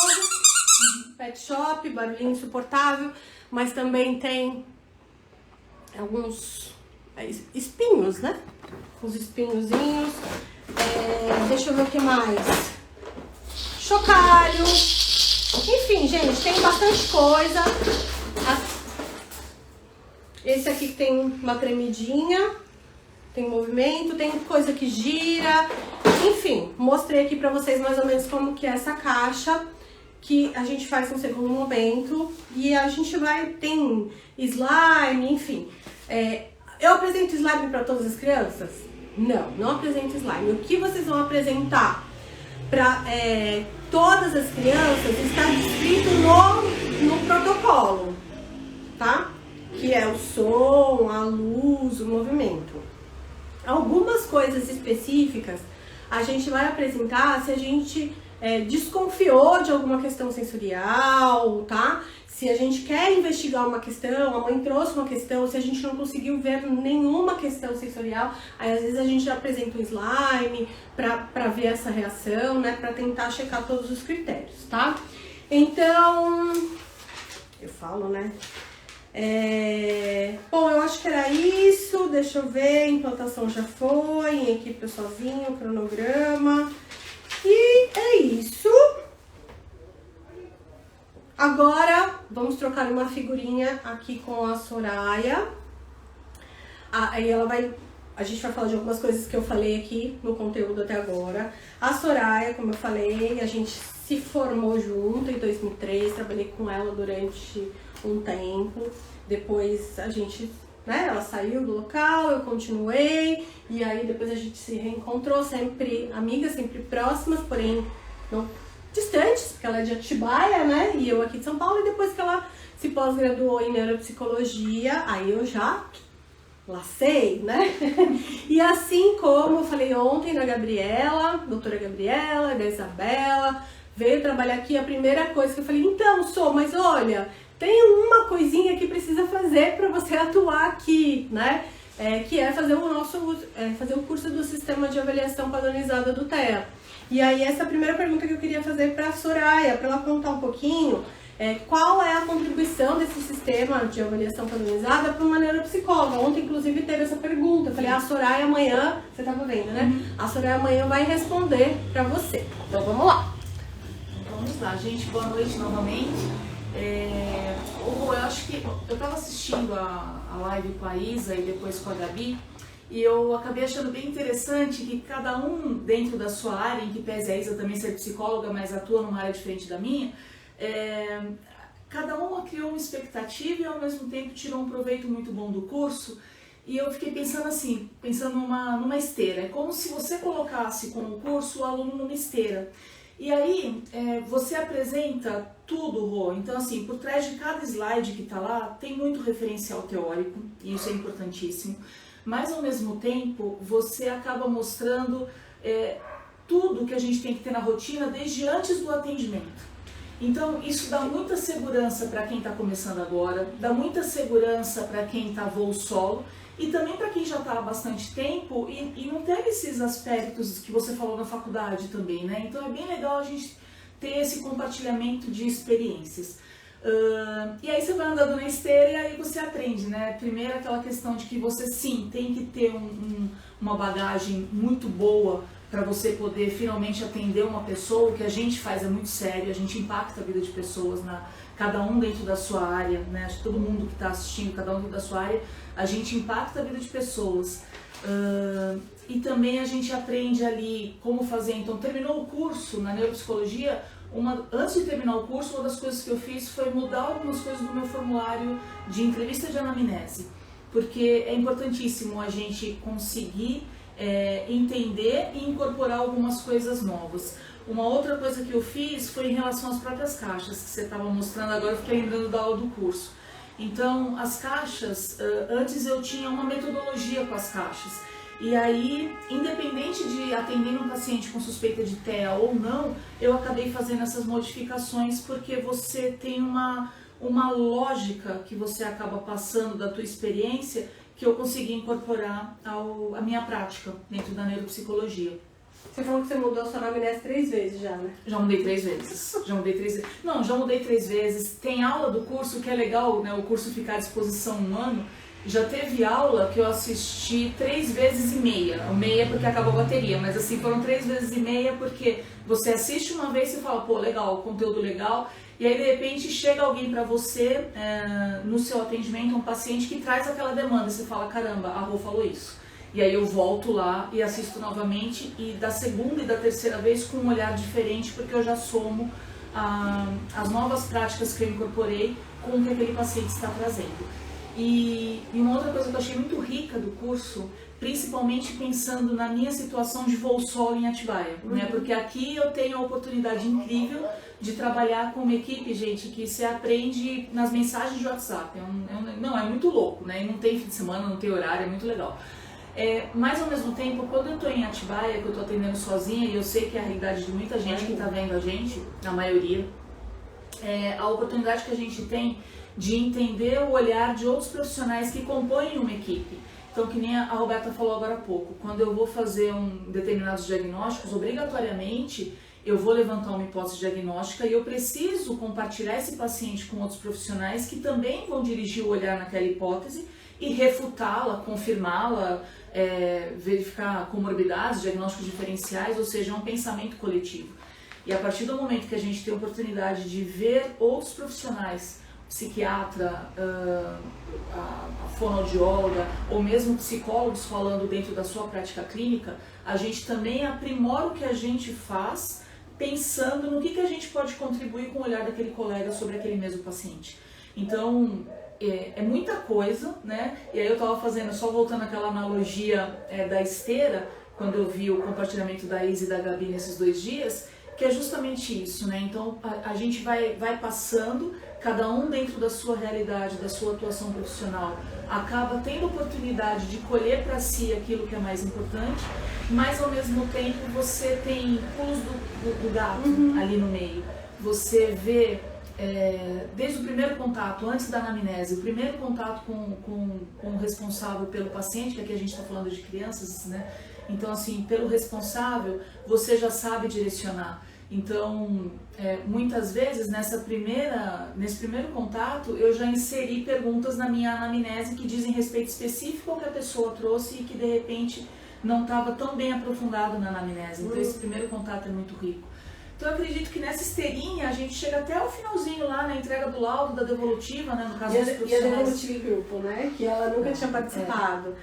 pet shop, barulhinho insuportável, mas também tem alguns espinhos, né? Uns espinhozinhos. Deixa eu ver o que mais. Chocalho. Enfim, gente, tem bastante coisa. Esse aqui tem uma tremidinha, tem movimento, tem coisa que gira. Enfim, mostrei aqui pra vocês mais ou menos como que é essa caixa, que a gente faz no segundo momento. E a gente tem slime, enfim. Eu apresento slime pra todas as crianças? Não apresento slime. O que vocês vão apresentar para todas as crianças está descrito no protocolo. som, a luz, o movimento. Algumas coisas específicas a gente vai apresentar se a gente desconfiou de alguma questão sensorial, tá? Se a gente quer investigar uma questão, a mãe trouxe uma questão, se a gente não conseguiu ver nenhuma questão sensorial, aí às vezes a gente apresenta um slime pra ver essa reação, né? Pra tentar checar todos os critérios, tá? Então, eu falo, né? Bom, eu acho que era isso, deixa eu ver, implantação já foi, em equipe sozinho, cronograma, e é isso. Agora, vamos trocar uma figurinha aqui com a Soraya, aí a gente vai falar de algumas coisas que eu falei aqui no conteúdo até agora. A Soraya, como eu falei, a gente se formou junto em 2003, trabalhei com ela durante um tempo, depois a gente, né, ela saiu do local, eu continuei, e aí depois a gente se reencontrou, sempre amigas, sempre próximas, porém não distantes, porque ela é de Atibaia, né, e eu aqui de São Paulo, e depois que ela se pós-graduou em neuropsicologia, aí eu já lacei, né, e assim como eu falei ontem da Gabriela, doutora Gabriela, da Isabela, veio trabalhar aqui, a primeira coisa que eu falei, então, mas olha, tem uma coisinha que precisa fazer para você atuar aqui, né? Que é fazer o curso do Sistema de Avaliação Padronizada do TEA. E aí essa é a primeira pergunta que eu queria fazer para a Soraya, para ela contar um pouquinho qual é a contribuição desse sistema de avaliação padronizada para uma neuropsicóloga. Ontem, inclusive, teve essa pergunta. Eu falei, a Soraya amanhã, você estava vendo, né? A Soraya amanhã vai responder para você. Então vamos lá. Vamos lá, gente. Boa noite novamente. Eu acho que eu estava assistindo a live com a Isa e depois com a Gabi, e eu acabei achando bem interessante que cada um dentro da sua área, em que pese a Isa também ser psicóloga, mas atua numa área diferente da minha, cada uma criou uma expectativa e ao mesmo tempo tirou um proveito muito bom do curso. E eu fiquei pensando assim, numa esteira. É como se você colocasse com o curso o aluno numa esteira. E aí, você apresenta tudo, Rô. Então, assim, por trás de cada slide que está lá, tem muito referencial teórico, e isso é importantíssimo. Mas, ao mesmo tempo, você acaba mostrando tudo que a gente tem que ter na rotina desde antes do atendimento. Então, isso dá muita segurança para quem está começando agora, dá muita segurança para quem está voo solo, e também para quem já está há bastante tempo e não teve esses aspectos que você falou na faculdade também, né? Então é bem legal a gente ter esse compartilhamento de experiências. E aí você vai andando na esteira e aí você aprende, né? Primeiro aquela questão de que você sim tem que ter uma bagagem muito boa para você poder finalmente atender uma pessoa. O que a gente faz é muito sério, a gente impacta a vida de pessoas, cada um dentro da sua área, né? Acho que todo mundo que está assistindo, cada um dentro da sua área, a gente impacta a vida de pessoas. E também a gente aprende ali como fazer. Então, terminou o curso na neuropsicologia, antes de terminar o curso, uma das coisas que eu fiz foi mudar algumas coisas no meu formulário de entrevista de anamnese, porque é importantíssimo a gente conseguir entender e incorporar algumas coisas novas. Uma outra coisa que eu fiz foi em relação às próprias caixas, que você estava mostrando agora, eu fiquei lembrando da aula do curso. Então, as caixas, antes eu tinha uma metodologia com as caixas. E aí, independente de atender um paciente com suspeita de TEA ou não, eu acabei fazendo essas modificações porque você tem uma lógica que você acaba passando da tua experiência que eu consegui incorporar à minha prática dentro da neuropsicologia. Você falou que você mudou a sua anamnese 3 vezes já, né? Já mudei 3 vezes. Não, já mudei 3 vezes. Tem aula do curso que é legal, né? O curso ficar à disposição 1 ano. Já teve aula que eu assisti 3 vezes e meia. Meia porque acabou a bateria, mas assim, foram 3 vezes e meia porque você assiste uma vez e fala, pô, legal, conteúdo legal. E aí, de repente, chega alguém pra você no seu atendimento, um paciente que traz aquela demanda. E você fala, caramba, a Rô falou isso. E aí eu volto lá e assisto novamente, e da segunda e da terceira vez com um olhar diferente, porque eu já somo as novas práticas que eu incorporei com o que aquele paciente está trazendo. E uma outra coisa que eu achei muito rica do curso, principalmente pensando na minha situação de voo solo em Atibaia, né? Porque aqui eu tenho a oportunidade incrível de trabalhar com uma equipe, gente, que você aprende nas mensagens de WhatsApp. Não, é muito louco, né? E não tem fim de semana, não tem horário, é muito legal. Mas ao mesmo tempo, quando eu estou em Atibaia, que eu estou atendendo sozinha, e eu sei que é a realidade de muita gente que está vendo a gente, a maioria, a oportunidade que a gente tem de entender o olhar de outros profissionais que compõem uma equipe. Então, que nem a Roberta falou agora há pouco, quando eu vou fazer determinados diagnósticos, obrigatoriamente eu vou levantar uma hipótese diagnóstica e eu preciso compartilhar esse paciente com outros profissionais que também vão dirigir o olhar naquela hipótese e refutá-la, confirmá-la, verificar comorbidades, diagnósticos diferenciais, ou seja, é um pensamento coletivo. E a partir do momento que a gente tem a oportunidade de ver outros profissionais, psiquiatra, a fonoaudióloga ou mesmo psicólogos falando dentro da sua prática clínica, a gente também aprimora o que a gente faz pensando no que a gente pode contribuir com o olhar daquele colega sobre aquele mesmo paciente. Então, é muita coisa, né? E aí eu estava fazendo, só voltando àquela analogia da esteira, quando eu vi o compartilhamento da Isa e da Gabi nesses 2 dias, que é justamente isso, né? Então a gente vai passando, cada um dentro da sua realidade, da sua atuação profissional, acaba tendo oportunidade de colher para si aquilo que é mais importante, mas ao mesmo tempo você tem pulos do gato ali no meio. Você vê desde o primeiro contato, antes da anamnese, o primeiro contato com o responsável pelo paciente, que aqui a gente está falando de crianças, né? Então, assim, pelo responsável, você já sabe direcionar. Então, muitas vezes, nesse primeiro contato, eu já inseri perguntas na minha anamnese que dizem respeito específico ao que a pessoa trouxe e que, de repente, não estava tão bem aprofundado na anamnese. Então, esse primeiro contato é muito rico. Então, eu acredito que nessa esteirinha a gente chega até o finalzinho lá na entrega do laudo, da devolutiva, né, no caso dos profissionais. E a devolutiva em grupo, né, que ela nunca tinha participado.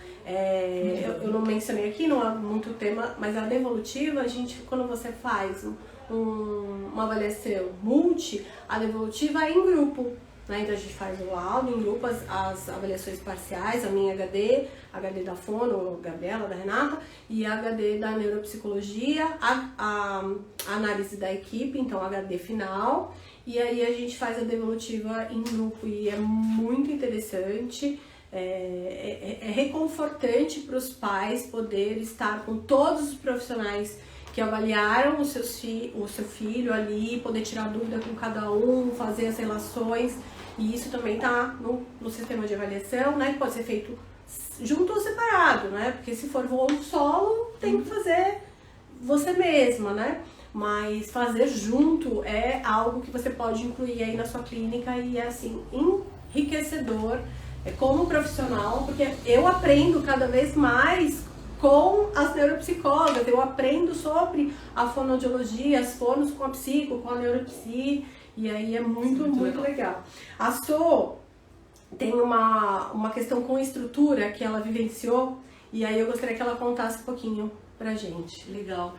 Eu não mencionei aqui, não há muito tema, mas a devolutiva, a gente, quando você faz uma avaliação multi, a devolutiva é em grupo. Né? Então a gente faz o laudo em grupo, as avaliações parciais, a minha HD da Fono, Gabriela, da Renata, e a HD da Neuropsicologia, a análise da equipe, então a HD final, e aí a gente faz a devolutiva em grupo e é muito interessante, é reconfortante para os pais poder estar com todos os profissionais que avaliaram o seu filho ali, poder tirar dúvida com cada um, fazer as relações, e isso também está no sistema de avaliação, né, que pode ser feito junto ou separado, né, porque se for voo solo, tem que fazer você mesma, né, mas fazer junto é algo que você pode incluir aí na sua clínica e é, assim, enriquecedor como profissional, porque eu aprendo cada vez mais com as neuropsicólogas, eu aprendo sobre a fonoaudiologia, as fonos com a psico, com a neuropsi, e aí é muito legal. A So tem uma questão com estrutura que ela vivenciou, e aí eu gostaria que ela contasse um pouquinho pra gente. Legal.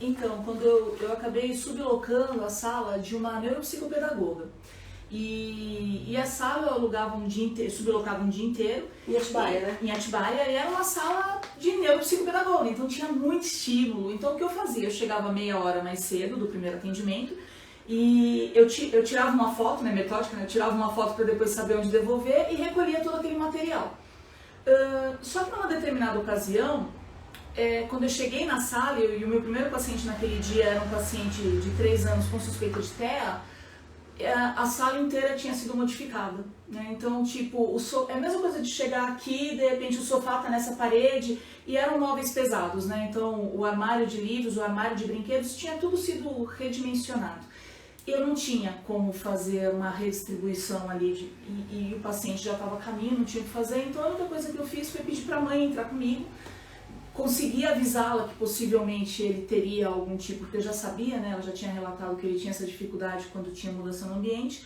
Então, quando eu acabei sublocando a sala de uma neuropsicopedagoga, e a sala eu alugava sublocava um dia inteiro. Em Atibaia, né? Em Atibaia, e era uma sala de neuropsicopedagoga, então tinha muito estímulo. Então o que eu fazia? Eu chegava meia hora mais cedo do primeiro atendimento e eu tirava uma foto, né, metódica, né? Eu tirava uma foto para depois saber onde devolver e recolhia todo aquele material. Só que numa determinada ocasião, quando eu cheguei na sala, e o meu primeiro paciente naquele dia era um paciente de 3 anos com suspeita de TEA, a sala inteira tinha sido modificada, né? Então, tipo, é a mesma coisa de chegar aqui, de repente o sofá tá nessa parede, e eram móveis pesados, né? Então, o armário de livros, o armário de brinquedos, tinha tudo sido redimensionado. Eu não tinha como fazer uma redistribuição ali, e o paciente já estava a caminho, não tinha o que fazer, então a única coisa que eu fiz foi pedir para a mãe entrar comigo, consegui avisá-la que possivelmente ele teria algum tipo, porque eu já sabia, né, ela já tinha relatado que ele tinha essa dificuldade quando tinha mudança no ambiente,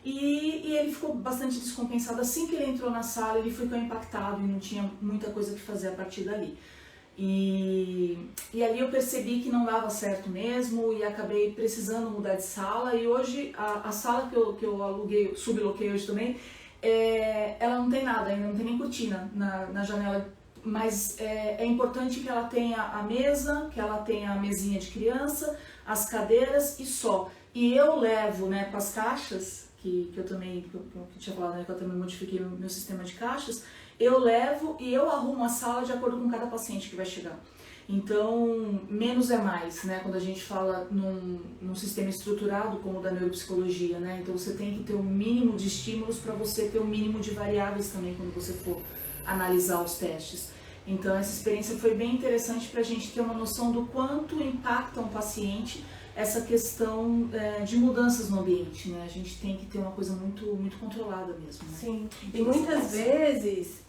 e ele ficou bastante descompensado. Assim que ele entrou na sala, ele ficou impactado e não tinha muita coisa que fazer a partir dali. E ali eu percebi que não dava certo mesmo e acabei precisando mudar de sala, e hoje a sala que eu aluguei, subloquei hoje também, ela não tem nada, ainda não tem nem cortina na janela, mas é importante que ela tenha a mesa, que ela tenha a mesinha de criança, as cadeiras e só. E eu levo, né, para as caixas, que eu também, que eu tinha falado, né, que eu também modifiquei o meu sistema de caixas, eu levo e eu arrumo a sala de acordo com cada paciente que vai chegar. Então, menos é mais, né, quando a gente fala num sistema estruturado como o da neuropsicologia, né, então você tem que ter um mínimo de estímulos para você ter um mínimo de variáveis também quando você for analisar os testes. Então, essa experiência foi bem interessante para a gente ter uma noção do quanto impacta um paciente essa questão de mudanças no ambiente, né? A gente tem que ter uma coisa muito, muito controlada mesmo, né? Sim, e muitas vezes,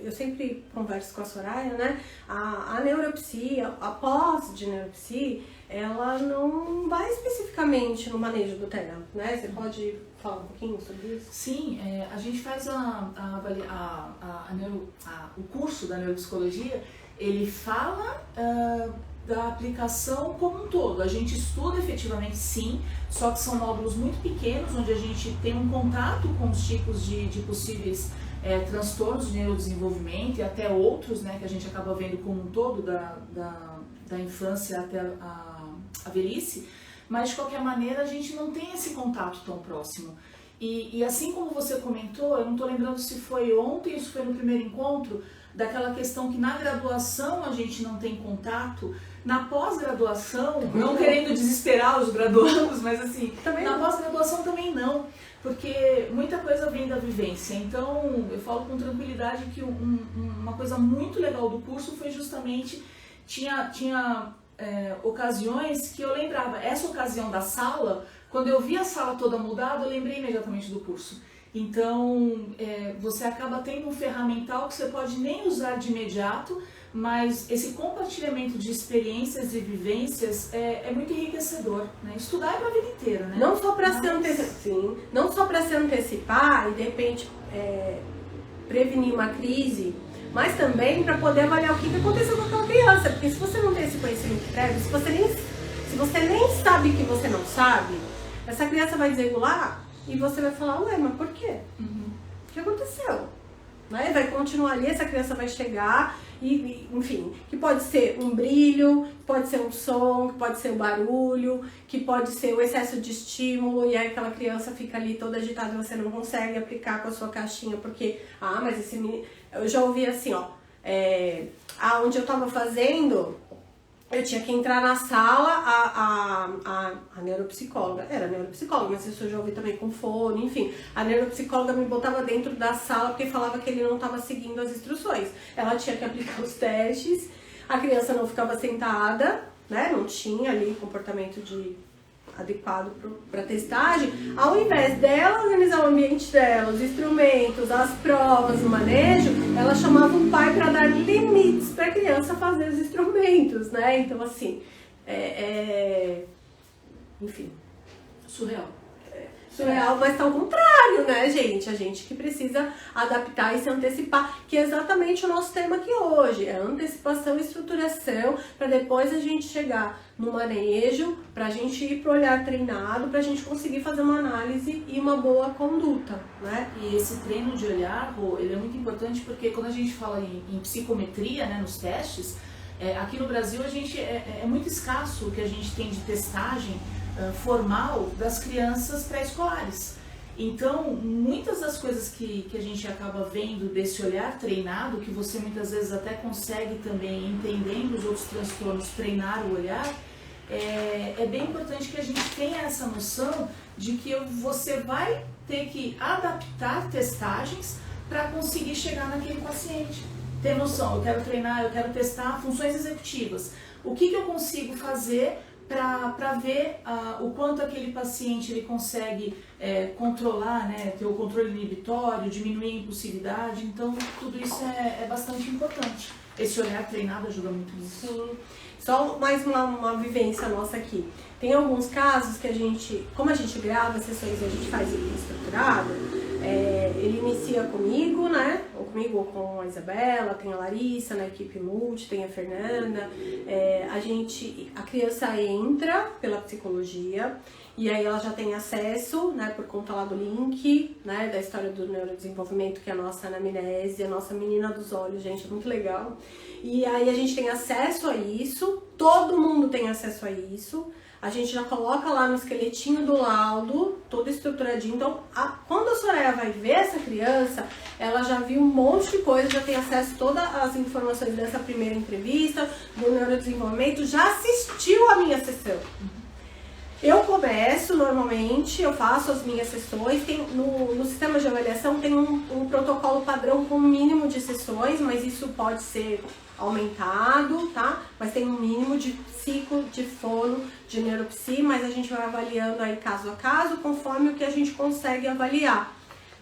eu sempre converso com a Soraya, né? A neuropsia, a pós de neuropsia, ela não vai especificamente no manejo do TEA, né? Você pode falar um pouquinho sobre isso? Sim, a gente faz o curso da neuropsicologia, ele fala da aplicação como um todo. A gente estuda efetivamente, sim, só que são módulos muito pequenos, onde a gente tem um contato com os tipos de possíveis transtornos de neurodesenvolvimento e até outros, né, que a gente acaba vendo como um todo, da infância até a velhice, mas de qualquer maneira a gente não tem esse contato tão próximo. E assim como você comentou, eu não estou lembrando se foi ontem ou se foi no primeiro encontro, daquela questão que na graduação a gente não tem contato, na pós-graduação, não querendo desesperar os graduandos, mas assim, também na pós-graduação também não, porque muita coisa vem da vivência. Então, eu falo com tranquilidade que uma coisa muito legal do curso foi justamente, tinha ocasiões que eu lembrava, essa ocasião da sala, quando eu vi a sala toda mudada, eu lembrei imediatamente do curso. Então, você acaba tendo um ferramental que você pode nem usar de imediato, mas esse compartilhamento de experiências e vivências é muito enriquecedor, né? Estudar é para a vida inteira, né? Não só para se antecipar e de repente prevenir uma crise, mas também para poder avaliar o que aconteceu com aquela criança, porque se você não tem esse conhecimento prévio, se você nem sabe que você não sabe, essa criança vai desregular e você vai falar, ué, mas por quê? O que aconteceu? Né? Vai continuar ali, essa criança vai chegar e, enfim, que pode ser um brilho, pode ser um som, que pode ser um barulho, que pode ser o excesso de estímulo e aí aquela criança fica ali toda agitada e você não consegue aplicar com a sua caixinha porque, mas esse menino... Eu já ouvi assim, onde eu tava fazendo, eu tinha que entrar na sala, a neuropsicóloga, era neuropsicóloga, mas isso eu já ouvi também com fone, enfim. A neuropsicóloga me botava dentro da sala porque falava que ele não estava seguindo as instruções. Ela tinha que aplicar os testes, a criança não ficava sentada, né? Não tinha ali comportamento adequado para testagem. Ao invés dela organizar o ambiente dela, os instrumentos, as provas, o manejo, ela chamava o pai para dar limites para a criança fazer os instrumentos, né? Então, assim, enfim, surreal. Surreal, mas tá ao contrário, né, gente? A gente que precisa adaptar e se antecipar, que é exatamente o nosso tema aqui hoje. É antecipação e estruturação, para depois a gente chegar no manejo, pra gente ir pro olhar treinado, pra gente conseguir fazer uma análise e uma boa conduta, né? E esse treino de olhar, ele é muito importante porque quando a gente fala em psicometria, né, nos testes, aqui no Brasil a gente é muito escasso o que a gente tem de testagem formal das crianças pré-escolares. Então, muitas das coisas que a gente acaba vendo desse olhar treinado, que você muitas vezes até consegue também, entendendo os outros transtornos, treinar o olhar, é bem importante que a gente tenha essa noção de que você vai ter que adaptar testagens para conseguir chegar naquele paciente. Ter noção, eu quero treinar, eu quero testar funções executivas. O que eu consigo fazer para ver o quanto aquele paciente ele consegue controlar, né, ter o controle inibitório, diminuir a impulsividade. Então, tudo isso é bastante importante. Esse olhar treinado ajuda muito nisso. Sim. Só mais uma vivência nossa aqui. Tem alguns casos que a gente, como a gente grava sessões e a gente faz estruturado, ele inicia comigo, né, ou comigo ou com a Isabela, tem a Larissa na equipe multi, tem a Fernanda. A criança entra pela psicologia e aí ela já tem acesso, né, por conta lá do link, né, da história do neurodesenvolvimento, que é a nossa anamnese, a nossa menina dos olhos, gente, é muito legal. E aí a gente tem acesso a isso, todo mundo tem acesso a isso. A gente já coloca lá no esqueletinho do laudo, todo estruturadinho. Então, quando a Soraya vai ver essa criança, ela já viu um monte de coisa, já tem acesso a todas as informações dessa primeira entrevista, do neurodesenvolvimento, já assistiu a minha sessão. Eu começo, normalmente, eu faço as minhas sessões, no sistema de avaliação tem um protocolo padrão com um mínimo de sessões, mas isso pode ser aumentado, tá? Mas tem um mínimo de ciclo de fono, de neuropsi, mas a gente vai avaliando aí caso a caso, conforme o que a gente consegue avaliar,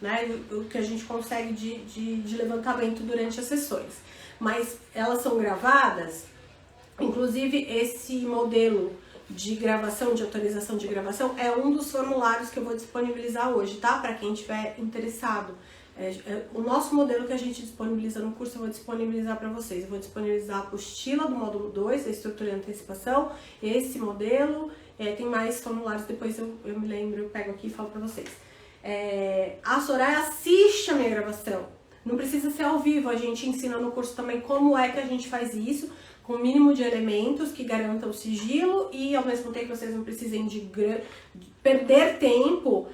né? O que a gente consegue de levantamento durante as sessões. Mas elas são gravadas, inclusive esse modelo de gravação, de autorização de gravação, é um dos formulários que eu vou disponibilizar hoje, tá? Para quem estiver interessado. O nosso modelo que a gente disponibiliza no curso, eu vou disponibilizar para vocês. Eu vou disponibilizar a apostila do módulo 2, a estrutura e antecipação, esse modelo, tem mais formulários, depois eu me lembro, eu pego aqui e falo para vocês. A Soraya assiste a minha gravação, não precisa ser ao vivo, a gente ensina no curso também como é que a gente faz isso, com o mínimo de elementos que garantam o sigilo e ao mesmo tempo vocês não precisem de perder tempo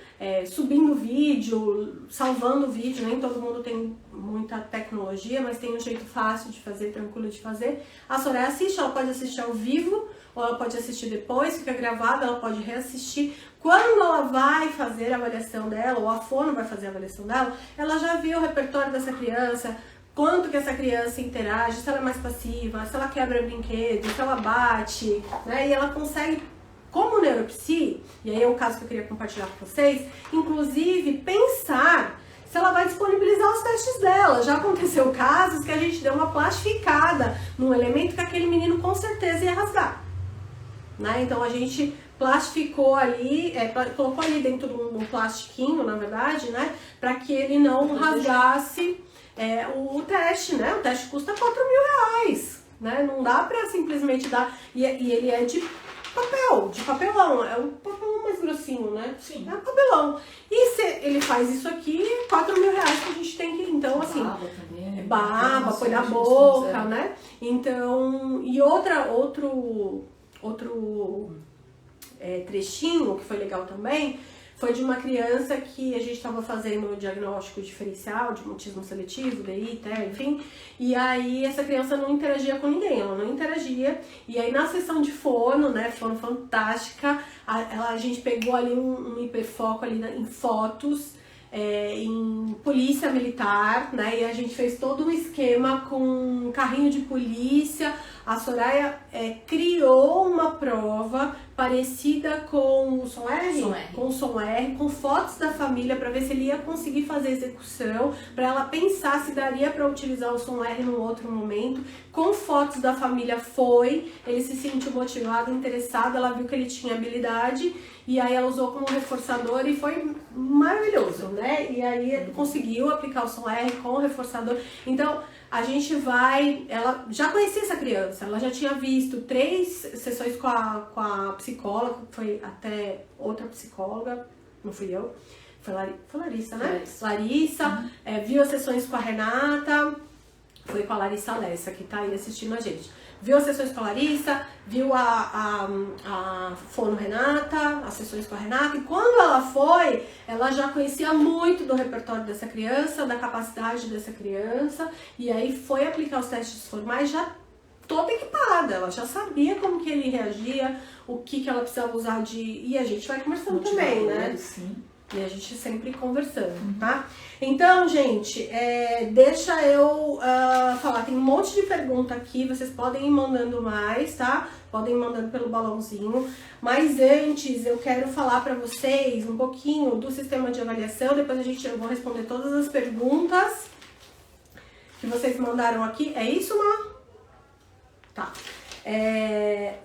subindo vídeo, salvando vídeo, nem todo mundo tem muita tecnologia, mas tem um jeito fácil de fazer, tranquilo de fazer. A Soraya assiste, ela pode assistir ao vivo, ou ela pode assistir depois, fica gravada, ela pode reassistir. Quando ela vai fazer a avaliação dela, ou a fono vai fazer a avaliação dela, ela já viu o repertório dessa criança, quanto que essa criança interage, se ela é mais passiva, se ela quebra brinquedo, se ela bate, né? E ela consegue, como neuropsi, e aí é o caso que eu queria compartilhar com vocês, inclusive pensar se ela vai disponibilizar os testes dela. Já aconteceu casos que a gente deu uma plastificada num elemento que aquele menino com certeza ia rasgar, né? Então a gente plastificou ali, colocou ali dentro de um plastiquinho, na verdade, né? Para que ele não rasgasse o teste, né? O teste custa R$4.000, né? Não dá pra simplesmente dar. E ele é de papelão, é um papelão mais grossinho, né? Sim. É um papelão. E se ele faz isso aqui, R$4.000 que a gente tem que. Então, assim. Baba também. Baba, põe na boca, né? Então. E outro trechinho que foi legal também. Foi de uma criança que a gente estava fazendo o diagnóstico diferencial de mutismo seletivo, DI, enfim. E aí essa criança não interagia com ninguém, ela não interagia. E aí na sessão de fono, né, fono fantástica, a gente pegou ali um hiperfoco ali em fotos, em polícia militar, né, e a gente fez todo um esquema com um carrinho de polícia. A Soraya criou uma prova parecida com o som R, com o som R, com fotos da família para ver se ele ia conseguir fazer a execução, para ela pensar se daria para utilizar o som R num outro momento. Com fotos da família ele se sentiu motivado, interessado, ela viu que ele tinha habilidade e aí ela usou como reforçador e foi maravilhoso, né? E aí conseguiu aplicar o som R com o reforçador. Então a gente ela já conhecia essa criança, ela já tinha visto 3 sessões com a psicóloga, foi até outra psicóloga, não fui eu, foi Larissa, né? Larissa, viu as sessões com a Renata, foi com a Larissa Alessa, que tá aí assistindo a gente. Viu as sessões com a Larissa, viu a fono Renata, as sessões com a Renata, e quando ela foi, ela já conhecia muito do repertório dessa criança, da capacidade dessa criança, e aí foi aplicar os testes formais já toda equipada, ela já sabia como que ele reagia, o que ela precisava usar e a gente vai conversando também, né? Sim. E a gente sempre conversando, tá? Então, gente, deixa eu falar. Tem um monte de pergunta aqui, vocês podem ir mandando mais, tá? Podem ir mandando pelo balãozinho. Mas antes, eu quero falar pra vocês um pouquinho do sistema de avaliação. Depois eu vou responder todas as perguntas que vocês mandaram aqui. É isso, Má? Tá.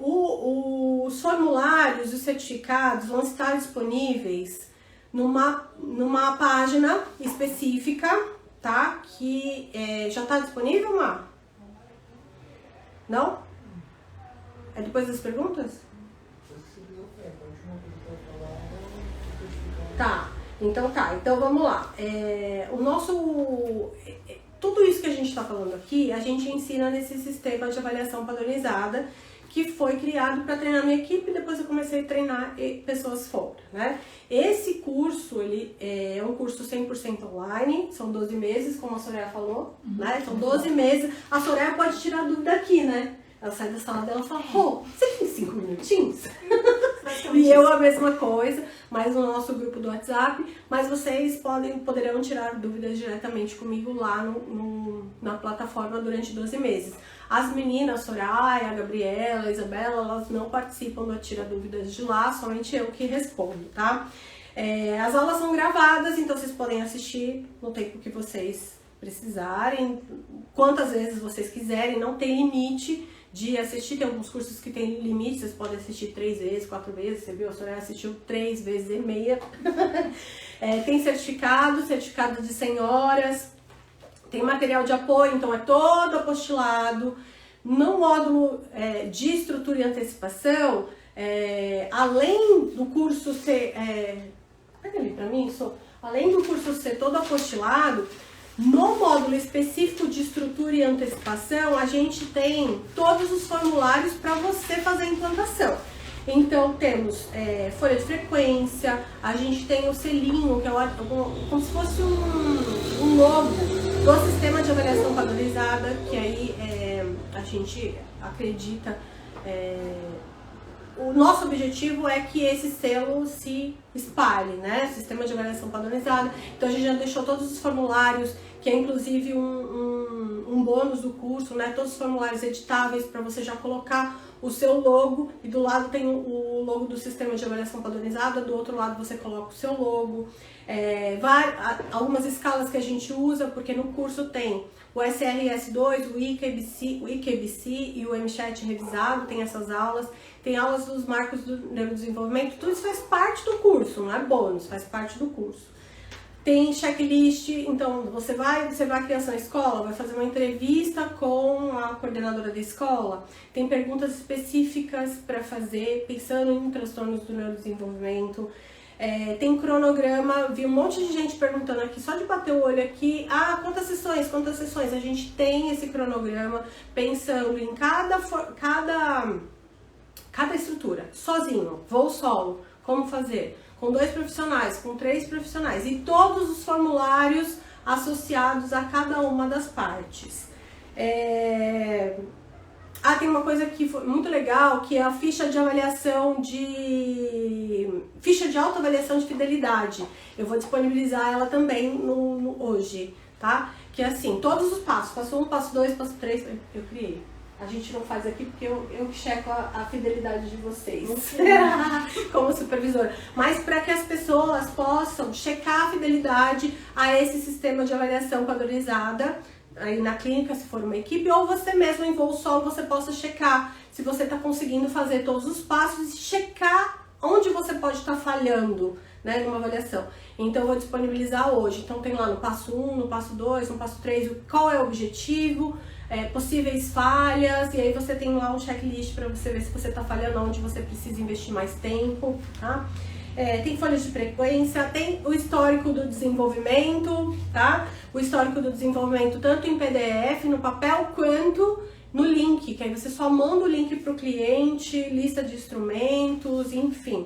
Os formulários, os certificados vão estar disponíveis numa página específica, tá? que já está disponível, Mar? Não? É depois das perguntas? Tá, então tá. Então vamos lá. Tudo isso que a gente está falando aqui, a gente ensina nesse sistema de avaliação padronizada que foi criado para treinar minha equipe e depois eu comecei a treinar pessoas fora, né? Esse curso, ele é um curso 100% online, são 12 meses, como a Soraya falou, né? São 12 meses. A Soraya pode tirar dúvida aqui, né? Ela sai da sala dela e fala, você tem 5 minutinhos? E eu a mesma coisa, mas no nosso grupo do WhatsApp, mas vocês poderão tirar dúvidas diretamente comigo lá na plataforma durante 12 meses. As meninas, Soraya, a Gabriela, a Isabela, elas não participam do Tira Dúvidas de lá, somente eu que respondo, tá? As aulas são gravadas, então vocês podem assistir no tempo que vocês precisarem, quantas vezes vocês quiserem, não tem limite de assistir. Tem alguns cursos que tem limite, vocês podem assistir 3 vezes, 4 vezes, você viu? A Soraya assistiu 3 vezes e meia. Tem certificado de 100 horas, tem material de apoio, então é todo apostilado. No módulo de estrutura e antecipação, além do curso ser... pega ali pra mim, além do curso ser todo apostilado, no módulo específico de estrutura e antecipação, a gente tem todos os formulários para você fazer a implantação. Então, temos folha de frequência, a gente tem o selinho, que é como se fosse um logo do sistema de avaliação padronizada, que aí a gente acredita... O nosso objetivo é que esse selo se espalhe, né? Sistema de avaliação padronizada. Então a gente já deixou todos os formulários, que é inclusive um bônus do curso, né? Todos os formulários editáveis para você já colocar o seu logo, e do lado tem o logo do sistema de avaliação padronizada, do outro lado você coloca o seu logo. Algumas escalas que a gente usa, porque no curso tem o SRS2, o IQBC e o MChat revisado, tem essas aulas. Tem aulas dos marcos do neurodesenvolvimento, tudo isso faz parte do curso, não é bônus, faz parte do curso. Tem checklist, então você vai a criança na escola, vai fazer uma entrevista com a coordenadora da escola, tem perguntas específicas para fazer, pensando em transtornos do neurodesenvolvimento. Tem cronograma, vi um monte de gente perguntando aqui, só de bater o olho aqui, quantas sessões? A gente tem esse cronograma pensando em cada estrutura, sozinho, voo solo, como fazer, com 2 profissionais, com 3 profissionais, e todos os formulários associados a cada uma das partes. Tem uma coisa que foi muito legal, que é a ficha de autoavaliação de fidelidade. Eu vou disponibilizar ela também hoje, tá? Que é assim, todos os passos, passo 1, passo 2, passo 3, eu criei. A gente não faz aqui porque eu que checo a fidelidade de vocês como supervisora. Mas para que as pessoas possam checar a fidelidade a esse sistema de avaliação padronizada, aí na clínica, se for uma equipe, ou você mesmo em voo solo, você possa checar se você está conseguindo fazer todos os passos e checar onde você pode estar falhando, né, numa avaliação. Então eu vou disponibilizar hoje. Então tem lá no passo 1, no passo 2, no passo 3, qual é o objetivo, possíveis falhas, e aí você tem lá um checklist para você ver se você está falhando, onde você precisa investir mais tempo, tá? Tem folhas de frequência, tem o histórico do desenvolvimento, tá? O histórico do desenvolvimento tanto em PDF, no papel, quanto no link, que aí você só manda o link para o cliente, lista de instrumentos, enfim.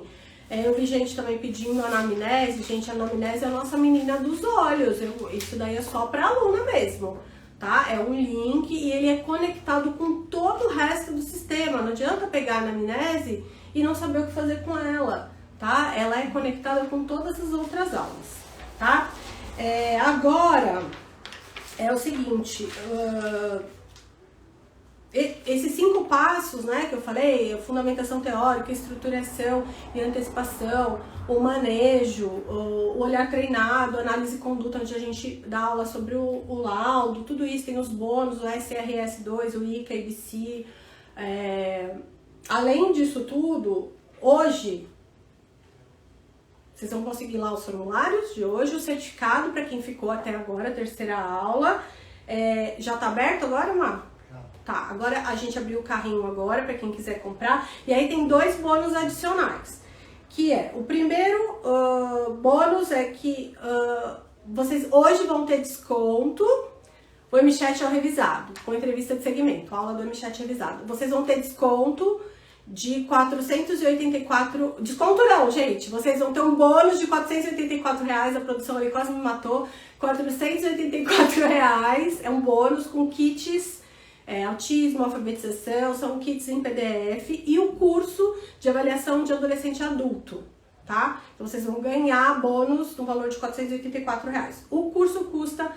Eu vi gente também pedindo anamnese. Gente, a anamnese é a nossa menina dos olhos, isso daí é só para aluna mesmo. Tá? É um link e ele é conectado com todo o resto do sistema. Não adianta pegar a anamnese e não saber o que fazer com ela, tá? Ela é conectada com todas as outras aulas, tá? Agora, é o seguinte, esses 5 passos, né, que eu falei, a fundamentação teórica, estruturação e antecipação, o manejo, o olhar treinado, análise e conduta, onde a gente dá aula sobre o laudo, tudo isso, tem os bônus, o SRS2, o ICA-IBC. Além disso tudo, hoje, Vocês vão conseguir lá os formulários de hoje, o certificado para quem ficou até agora, a terceira aula. Já tá aberto agora, Má? Tá, agora a gente abriu o carrinho agora para quem quiser comprar. E aí tem 2 bônus adicionais. Que é, o primeiro bônus é que vocês hoje vão ter desconto. O MChat é o revisado, com entrevista de segmento, aula do MChat revisado. Vocês vão ter desconto de 484... Desconto não, gente. Vocês vão ter um bônus de R$484. A produção ali quase me matou. R$484. É um bônus com kits autismo, alfabetização. São kits em PDF. E o curso de avaliação de adolescente adulto, tá? Então vocês vão ganhar bônus no valor de R$484. O curso custa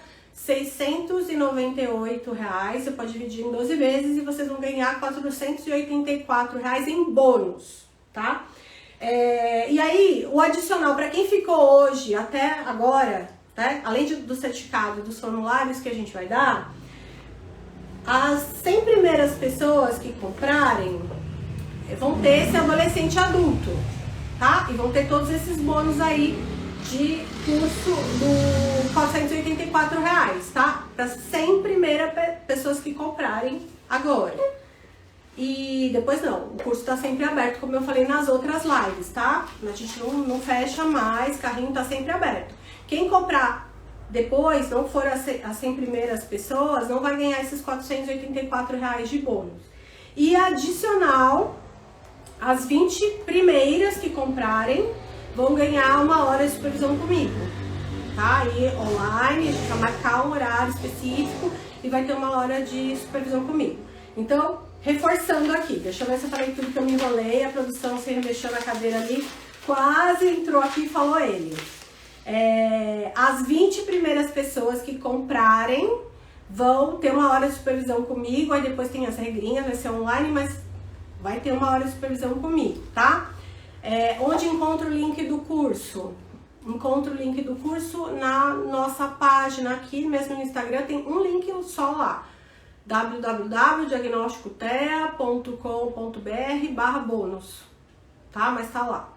R$698, você pode dividir em 12 vezes e vocês vão ganhar R$484 em bônus, tá? E aí, o adicional, para quem ficou hoje até agora, tá? Além do certificado e dos formulários que a gente vai dar, as 100 primeiras pessoas que comprarem vão ter esse adolescente adulto, tá? E vão ter todos esses bônus aí de curso do R$484, tá? Para 100 primeiras pessoas que comprarem agora. E depois não, o curso tá sempre aberto, como eu falei nas outras lives, tá? A gente não fecha mais, carrinho tá sempre aberto. Quem comprar depois, não for as 100 primeiras pessoas, não vai ganhar esses R$484 de bônus. E adicional, as 20 primeiras que comprarem vão ganhar 1 hora de supervisão comigo, tá? E online, a gente vai marcar um horário específico e vai ter 1 hora de supervisão comigo. Então, reforçando aqui, deixa eu ver se eu falei tudo que eu me enrolei, a produção se remexeu na cadeira ali, quase entrou aqui e falou ele. As 20 primeiras pessoas que comprarem vão ter 1 hora de supervisão comigo, aí depois tem as regrinhas, vai ser online, mas vai ter 1 hora de supervisão comigo, tá? Onde encontra o link do curso? Encontra o link do curso na nossa página aqui, mesmo no Instagram, tem um link só lá. www.diagnosticotea.com.br/bônus, tá? Mas tá lá.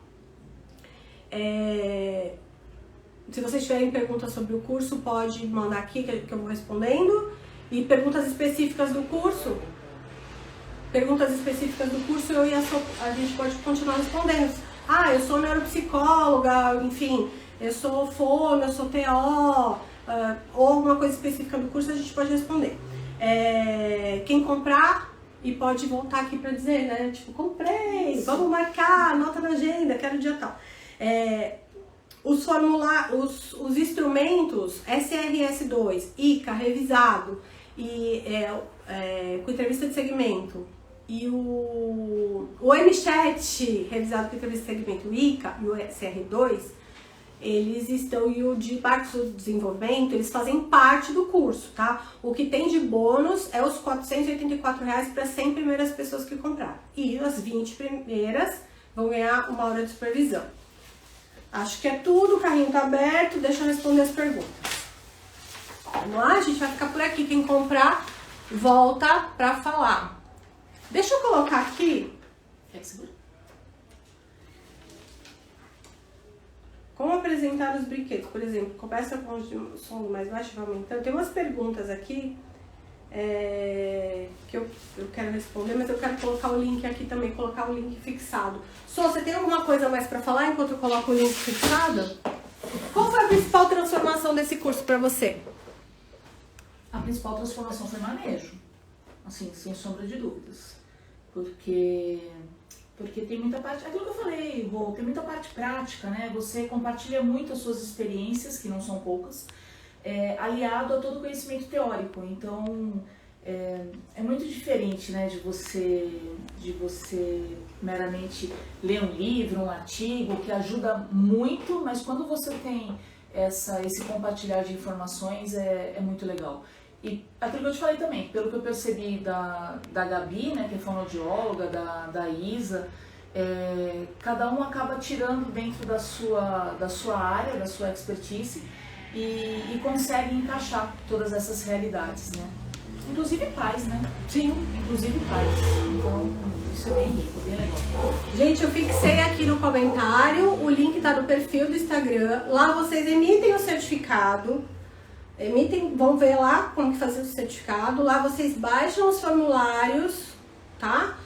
Se vocês tiverem perguntas sobre o curso, pode mandar aqui que eu vou respondendo. E perguntas específicas do curso, a gente pode continuar respondendo. Eu sou neuropsicóloga, enfim, eu sou fono, eu sou TO, ou alguma coisa específica do curso, a gente pode responder. Quem comprar, e pode voltar aqui para dizer, né? Tipo, comprei, vamos marcar, anota na agenda, quero o dia tal. Os instrumentos SRS2, ICA, revisado, e com entrevista de segmento, e o MChat, revisado com entrevista de segmento, o ICA e o SR2, eles estão, e o de parte do desenvolvimento, eles fazem parte do curso, tá? O que tem de bônus é os R$484 para 100 primeiras pessoas que compraram. E as 20 primeiras vão ganhar 1 hora de supervisão. Acho que é tudo, o carrinho tá aberto, deixa eu responder as perguntas. Vamos lá, a gente vai ficar por aqui. Quem comprar, volta pra falar. Deixa eu colocar aqui. Como apresentar os brinquedos? Por exemplo, começa com o som mais baixo e vai aumentando. Tem umas perguntas aqui que eu quero responder, mas eu quero colocar o link aqui também, colocar o link fixado. Você tem alguma coisa mais pra falar enquanto eu coloco o link fixado? Qual foi a principal transformação desse curso pra você? A principal transformação foi manejo, assim, sem sombra de dúvidas. Porque tem muita parte, aquilo que eu falei, tem muita parte prática, né? Você compartilha muito as suas experiências, que não são poucas, aliado a todo o conhecimento teórico. Então, é muito diferente, né, de você meramente ler um livro, um artigo, que ajuda muito, mas quando você tem esse compartilhar de informações, é muito legal. E aquilo que eu te falei também, pelo que eu percebi da Gabi, né, que é fonoaudióloga, da Isa, cada um acaba tirando dentro da sua área, da sua expertise, e consegue encaixar todas essas realidades, né? Inclusive pais, né? Sim. Inclusive pais. Então, isso é bem rico, bem legal. Gente, eu fixei aqui no comentário, o link tá no perfil do Instagram. Lá vocês emitem o certificado. Vão ver lá como que fazer o certificado. Lá vocês baixam os formulários, tá?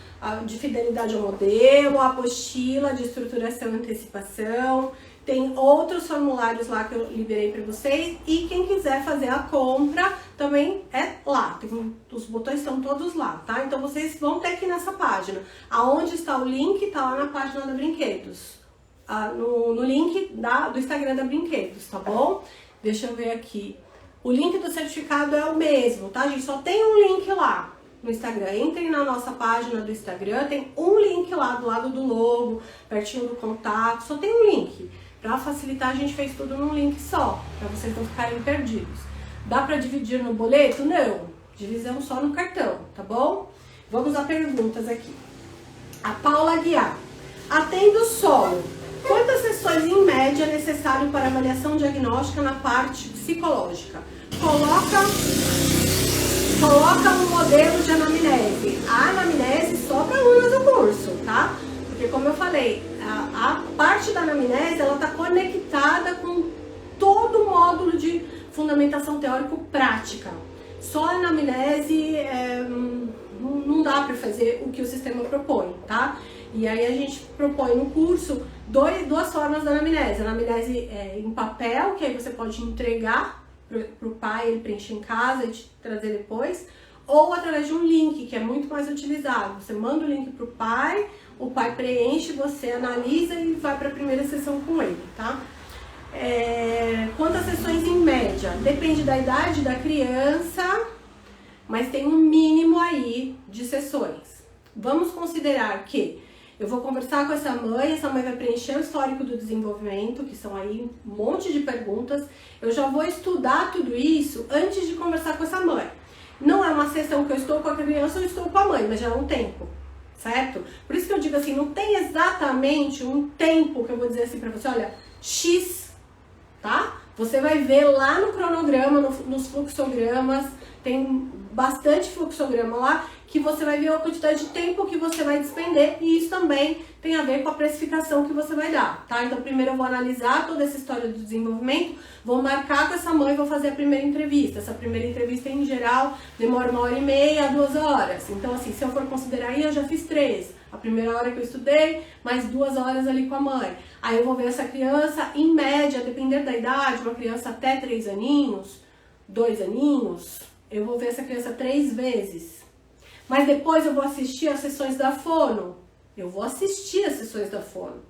De fidelidade ao modelo, a apostila de estruturação e antecipação. Tem outros formulários lá que eu liberei para vocês. E quem quiser fazer a compra também é lá. Os botões estão todos lá, tá? Então vocês vão ter aqui nessa página. Aonde está o link, tá lá na página da Brinquedos. No link do Instagram da Brinquedos, tá bom? Deixa eu ver aqui. O link do certificado é o mesmo, tá, gente? Só tem um link lá no Instagram. Entrem na nossa página do Instagram, tem um link lá do lado do logo, pertinho do contato, só tem um link. Pra facilitar, a gente fez tudo num link só, pra vocês não ficarem perdidos. Dá pra dividir no boleto? Não. Divisão só no cartão, tá bom? Vamos a perguntas aqui. A Paula Aguiar. Atendo solo. Quantas sessões em média é necessário para avaliação diagnóstica na parte psicológica? Coloca um modelo de anamnese. A anamnese só para alunos do curso, tá? Porque como eu falei, a parte da anamnese, ela está conectada com todo o módulo de fundamentação teórico-prática. Só a anamnese não dá para fazer o que o sistema propõe, tá? E aí a gente propõe no curso duas formas da anamnese. A anamnese em papel, que aí você pode entregar para o pai, ele preencher em casa e te trazer depois, ou através de um link, que é muito mais utilizado. Você manda o link para o pai preenche, você analisa e vai para a primeira sessão com ele, tá? Quantas sessões em média? Depende da idade da criança, mas tem um mínimo aí de sessões. Vamos considerar que eu vou conversar com essa mãe vai preencher o histórico do desenvolvimento, que são aí um monte de perguntas. Eu já vou estudar tudo isso antes de conversar com essa mãe. Não é uma sessão que eu estou com a criança ou estou com a mãe, mas já é um tempo, certo? Por isso que eu digo assim, não tem exatamente um tempo que eu vou dizer assim pra você, olha, X, tá? Você vai ver lá no cronograma, nos fluxogramas, tem bastante fluxograma lá, que você vai ver a quantidade de tempo que você vai despender e isso também tem a ver com a precificação que você vai dar, tá? Então primeiro eu vou analisar toda essa história do desenvolvimento, vou marcar com essa mãe e vou fazer a primeira entrevista. Essa primeira entrevista em geral demora 1h30 a 2 horas. Então assim, se eu for considerar aí, eu já fiz 3. A primeira hora que eu estudei, mais 2 horas ali com a mãe. Aí eu vou ver essa criança, em média, dependendo da idade, uma criança até 3 aninhos, 2 aninhos, eu vou ver essa criança 3 vezes. Mas depois eu vou assistir as sessões da fono. Eu vou assistir as sessões da fono.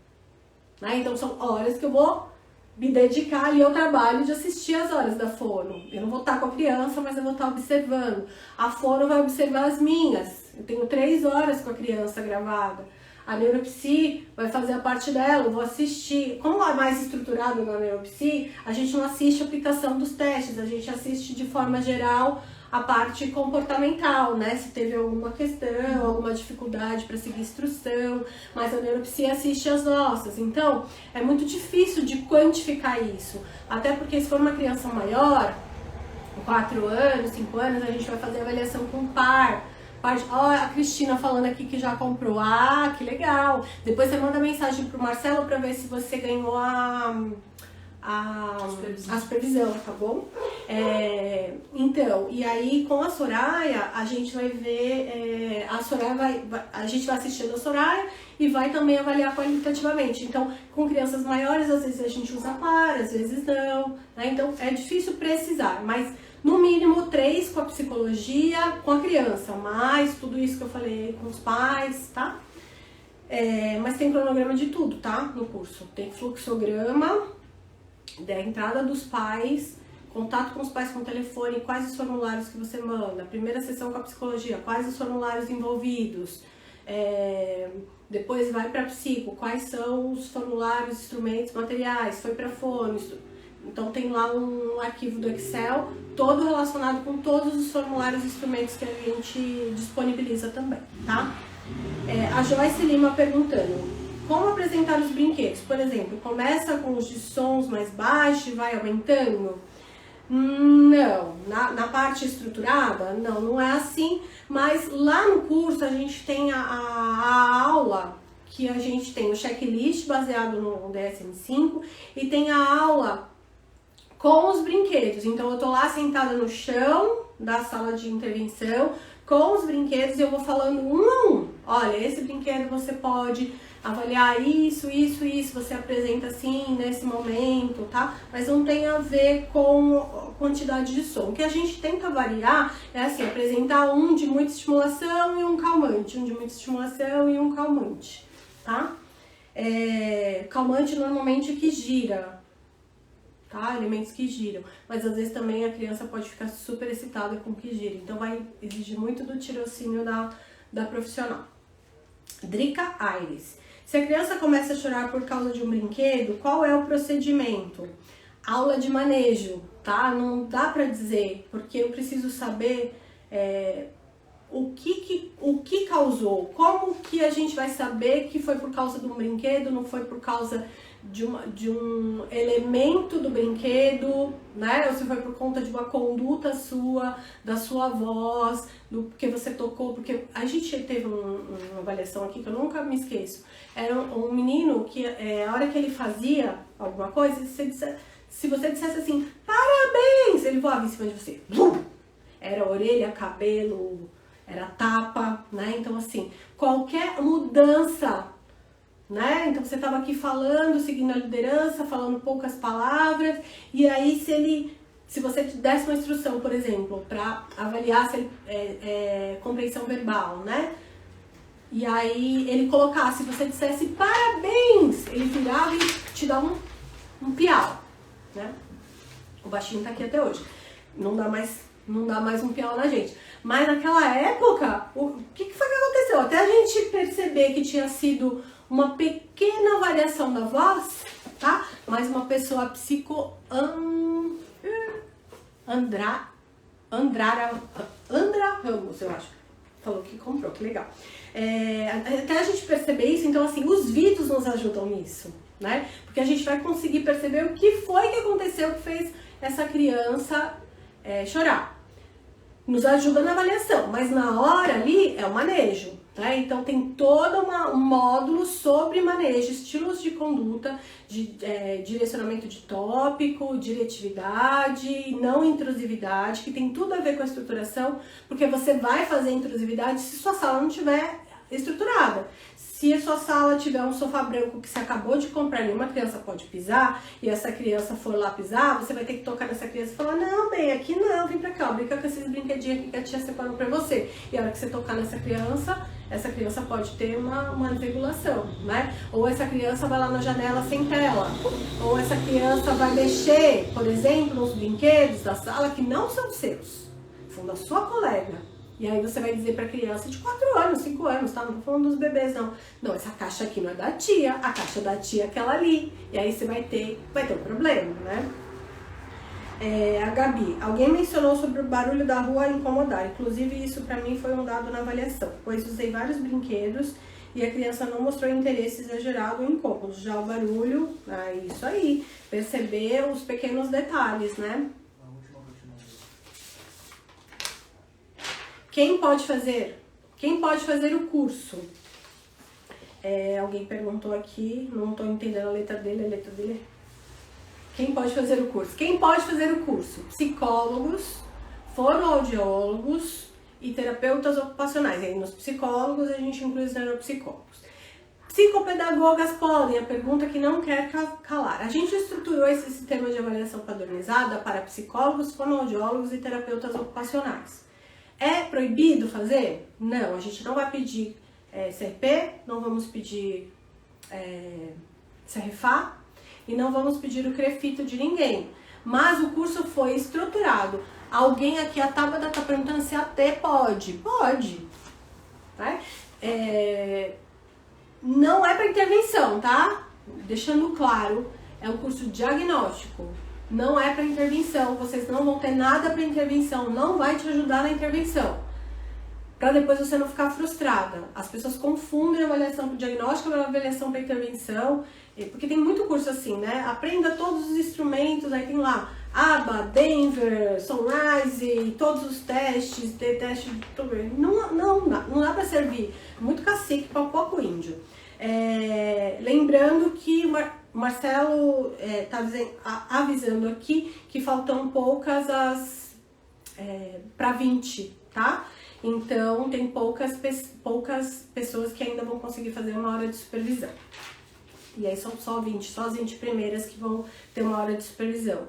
Né? Então são horas que eu vou me dedicar ali ao trabalho de assistir as horas da fono. Eu não vou estar com a criança, mas eu vou estar observando. A fono vai observar as minhas. Eu tenho 3 horas com a criança gravada. A neuropsi vai fazer a parte dela, eu vou assistir. Como é mais estruturado na neuropsi, a gente não assiste a aplicação dos testes, a gente assiste de forma geral a parte comportamental, né? Se teve alguma questão, alguma dificuldade para seguir instrução, mas a neuropsi assiste as nossas. Então, é muito difícil de quantificar isso. Até porque se for uma criança maior, 4 anos, 5 anos, a gente vai fazer avaliação com par. Ó, a Cristina falando aqui que já comprou. Ah, que legal. Depois você manda mensagem pro Marcelo para ver se você ganhou a supervisão, tá bom? Então, e aí com a Soraya, a gente vai ver, a gente vai assistindo a Soraya e vai também avaliar qualitativamente. Então, com crianças maiores, às vezes a gente usa par, às vezes não, né? Então, é difícil precisar, mas no mínimo 3 com a psicologia, com a criança, mais tudo isso que eu falei com os pais, tá? Mas tem cronograma de tudo, tá? No curso. Tem fluxograma da entrada dos pais, contato com os pais com o telefone, quais os formulários que você manda, primeira sessão com a psicologia, quais os formulários envolvidos, depois vai para psico, quais são os formulários, instrumentos, materiais, foi para fono, então tem lá um arquivo do Excel, todo relacionado com todos os formulários e instrumentos que a gente disponibiliza também, tá? A Joyce Lima perguntando, como apresentar os brinquedos? Por exemplo, começa com os de sons mais baixos e vai aumentando? Não, na parte estruturada, não é assim, mas lá no curso a gente tem a aula que a gente tem o checklist baseado no DSM-5 e tem a aula com os brinquedos. Então eu tô lá sentada no chão da sala de intervenção com os brinquedos e eu vou falando um a um. Olha, esse brinquedo você pode avaliar isso, você apresenta assim nesse momento, tá? Mas não tem a ver com quantidade de som. O que a gente tenta variar é assim, apresentar um de muita estimulação e um calmante, um de muita estimulação e um calmante, tá? Calmante normalmente que gira, tá? Elementos que giram, mas às vezes também a criança pode ficar super excitada com o que gira, então vai exigir muito do tirocínio da profissional. Drica Aires. Se a criança começa a chorar por causa de um brinquedo, qual é o procedimento? Aula de manejo, tá? Não dá pra dizer, porque eu preciso saber o que causou, como que a gente vai saber que foi por causa de um brinquedo, não foi por causa de um elemento do brinquedo, né? Ou se foi por conta de uma conduta sua, da sua voz, do que você tocou, porque a gente teve uma avaliação aqui que eu nunca me esqueço. Era um menino que a hora que ele fazia alguma coisa, se você dissesse assim, parabéns, ele voava em cima de você. Era orelha, cabelo, era tapa, né? Então assim, qualquer mudança, né? Então você estava aqui falando, seguindo a liderança, falando poucas palavras, e aí se você desse uma instrução, por exemplo, para avaliar se ele compreensão verbal, né? E aí ele colocasse, se você dissesse parabéns, ele virava e te dá um piau, né? O baixinho tá aqui até hoje. Não dá mais um piau na gente. Mas naquela época, o que foi que aconteceu? Até a gente perceber que tinha sido uma pequena variação da voz, tá? Mas uma pessoa Andra Ramos, eu acho. Falou que comprou, que legal. Até a gente perceber isso, então assim, os vídeos nos ajudam nisso, né? Porque a gente vai conseguir perceber o que foi que aconteceu que fez essa criança chorar. Nos ajuda na avaliação, mas na hora ali é o manejo, né? Então tem todo um módulo sobre manejo, estilos de conduta, direcionamento de tópico, diretividade, não intrusividade, que tem tudo a ver com a estruturação, porque você vai fazer intrusividade se sua sala não estiver estruturada. Se a sua sala tiver um sofá branco que você acabou de comprar, nenhuma criança pode pisar, e essa criança for lá pisar, você vai ter que tocar nessa criança e falar, não, bem, aqui não, vem pra cá, brinca com esses brinquedinhos aqui que a tia separou pra você. E a hora que você tocar nessa essa criança pode ter uma desregulação, né? Ou essa criança vai lá na janela sem tela, ou essa criança vai mexer, por exemplo, nos brinquedos da sala que não são seus, são da sua colega. E aí você vai dizer pra criança de 4 anos, 5 anos, tá? Não tô falando dos bebês, não. Não, essa caixa aqui não é da tia, a caixa da tia é aquela ali. E aí você vai ter um problema, né? A Gabi, alguém mencionou sobre o barulho da rua incomodar. Inclusive isso pra mim foi um dado na avaliação, pois usei vários brinquedos e a criança não mostrou interesse exagerado em incômodos. Já o barulho, isso aí, perceber os pequenos detalhes, né? Quem pode fazer o curso? Alguém perguntou aqui, não estou entendendo a letra dele. Quem pode fazer o curso? Quem pode fazer o curso? Psicólogos, fonoaudiólogos e terapeutas ocupacionais. Aí nos psicólogos a gente inclui os neuropsicólogos. Psicopedagogas podem, a pergunta que não quer calar. A gente estruturou esse sistema de avaliação padronizada para psicólogos, fonoaudiólogos e terapeutas ocupacionais. É proibido fazer? Não, a gente não vai pedir CRP, não vamos pedir CRFA e não vamos pedir o CREFITO de ninguém. Mas o curso foi estruturado. Alguém aqui, a Tabata está perguntando se AT pode. Pode. Né? Não é para intervenção, tá? Deixando claro, é um curso diagnóstico. Não é para intervenção, vocês não vão ter nada para intervenção, não vai te ajudar na intervenção. Para depois você não ficar frustrada. As pessoas confundem a avaliação para diagnóstico com a avaliação para intervenção, porque tem muito curso assim, né? Aprenda todos os instrumentos, aí tem lá ABA, Denver, Sunrise, todos os testes, teste de tudo. Não dá para servir. Muito cacique para pouco índio. Lembrando que o Marcelo está avisando aqui que faltam poucas para 20, tá? Então tem poucas pessoas que ainda vão conseguir fazer uma hora de supervisão. E aí são só as 20 primeiras que vão ter uma hora de supervisão.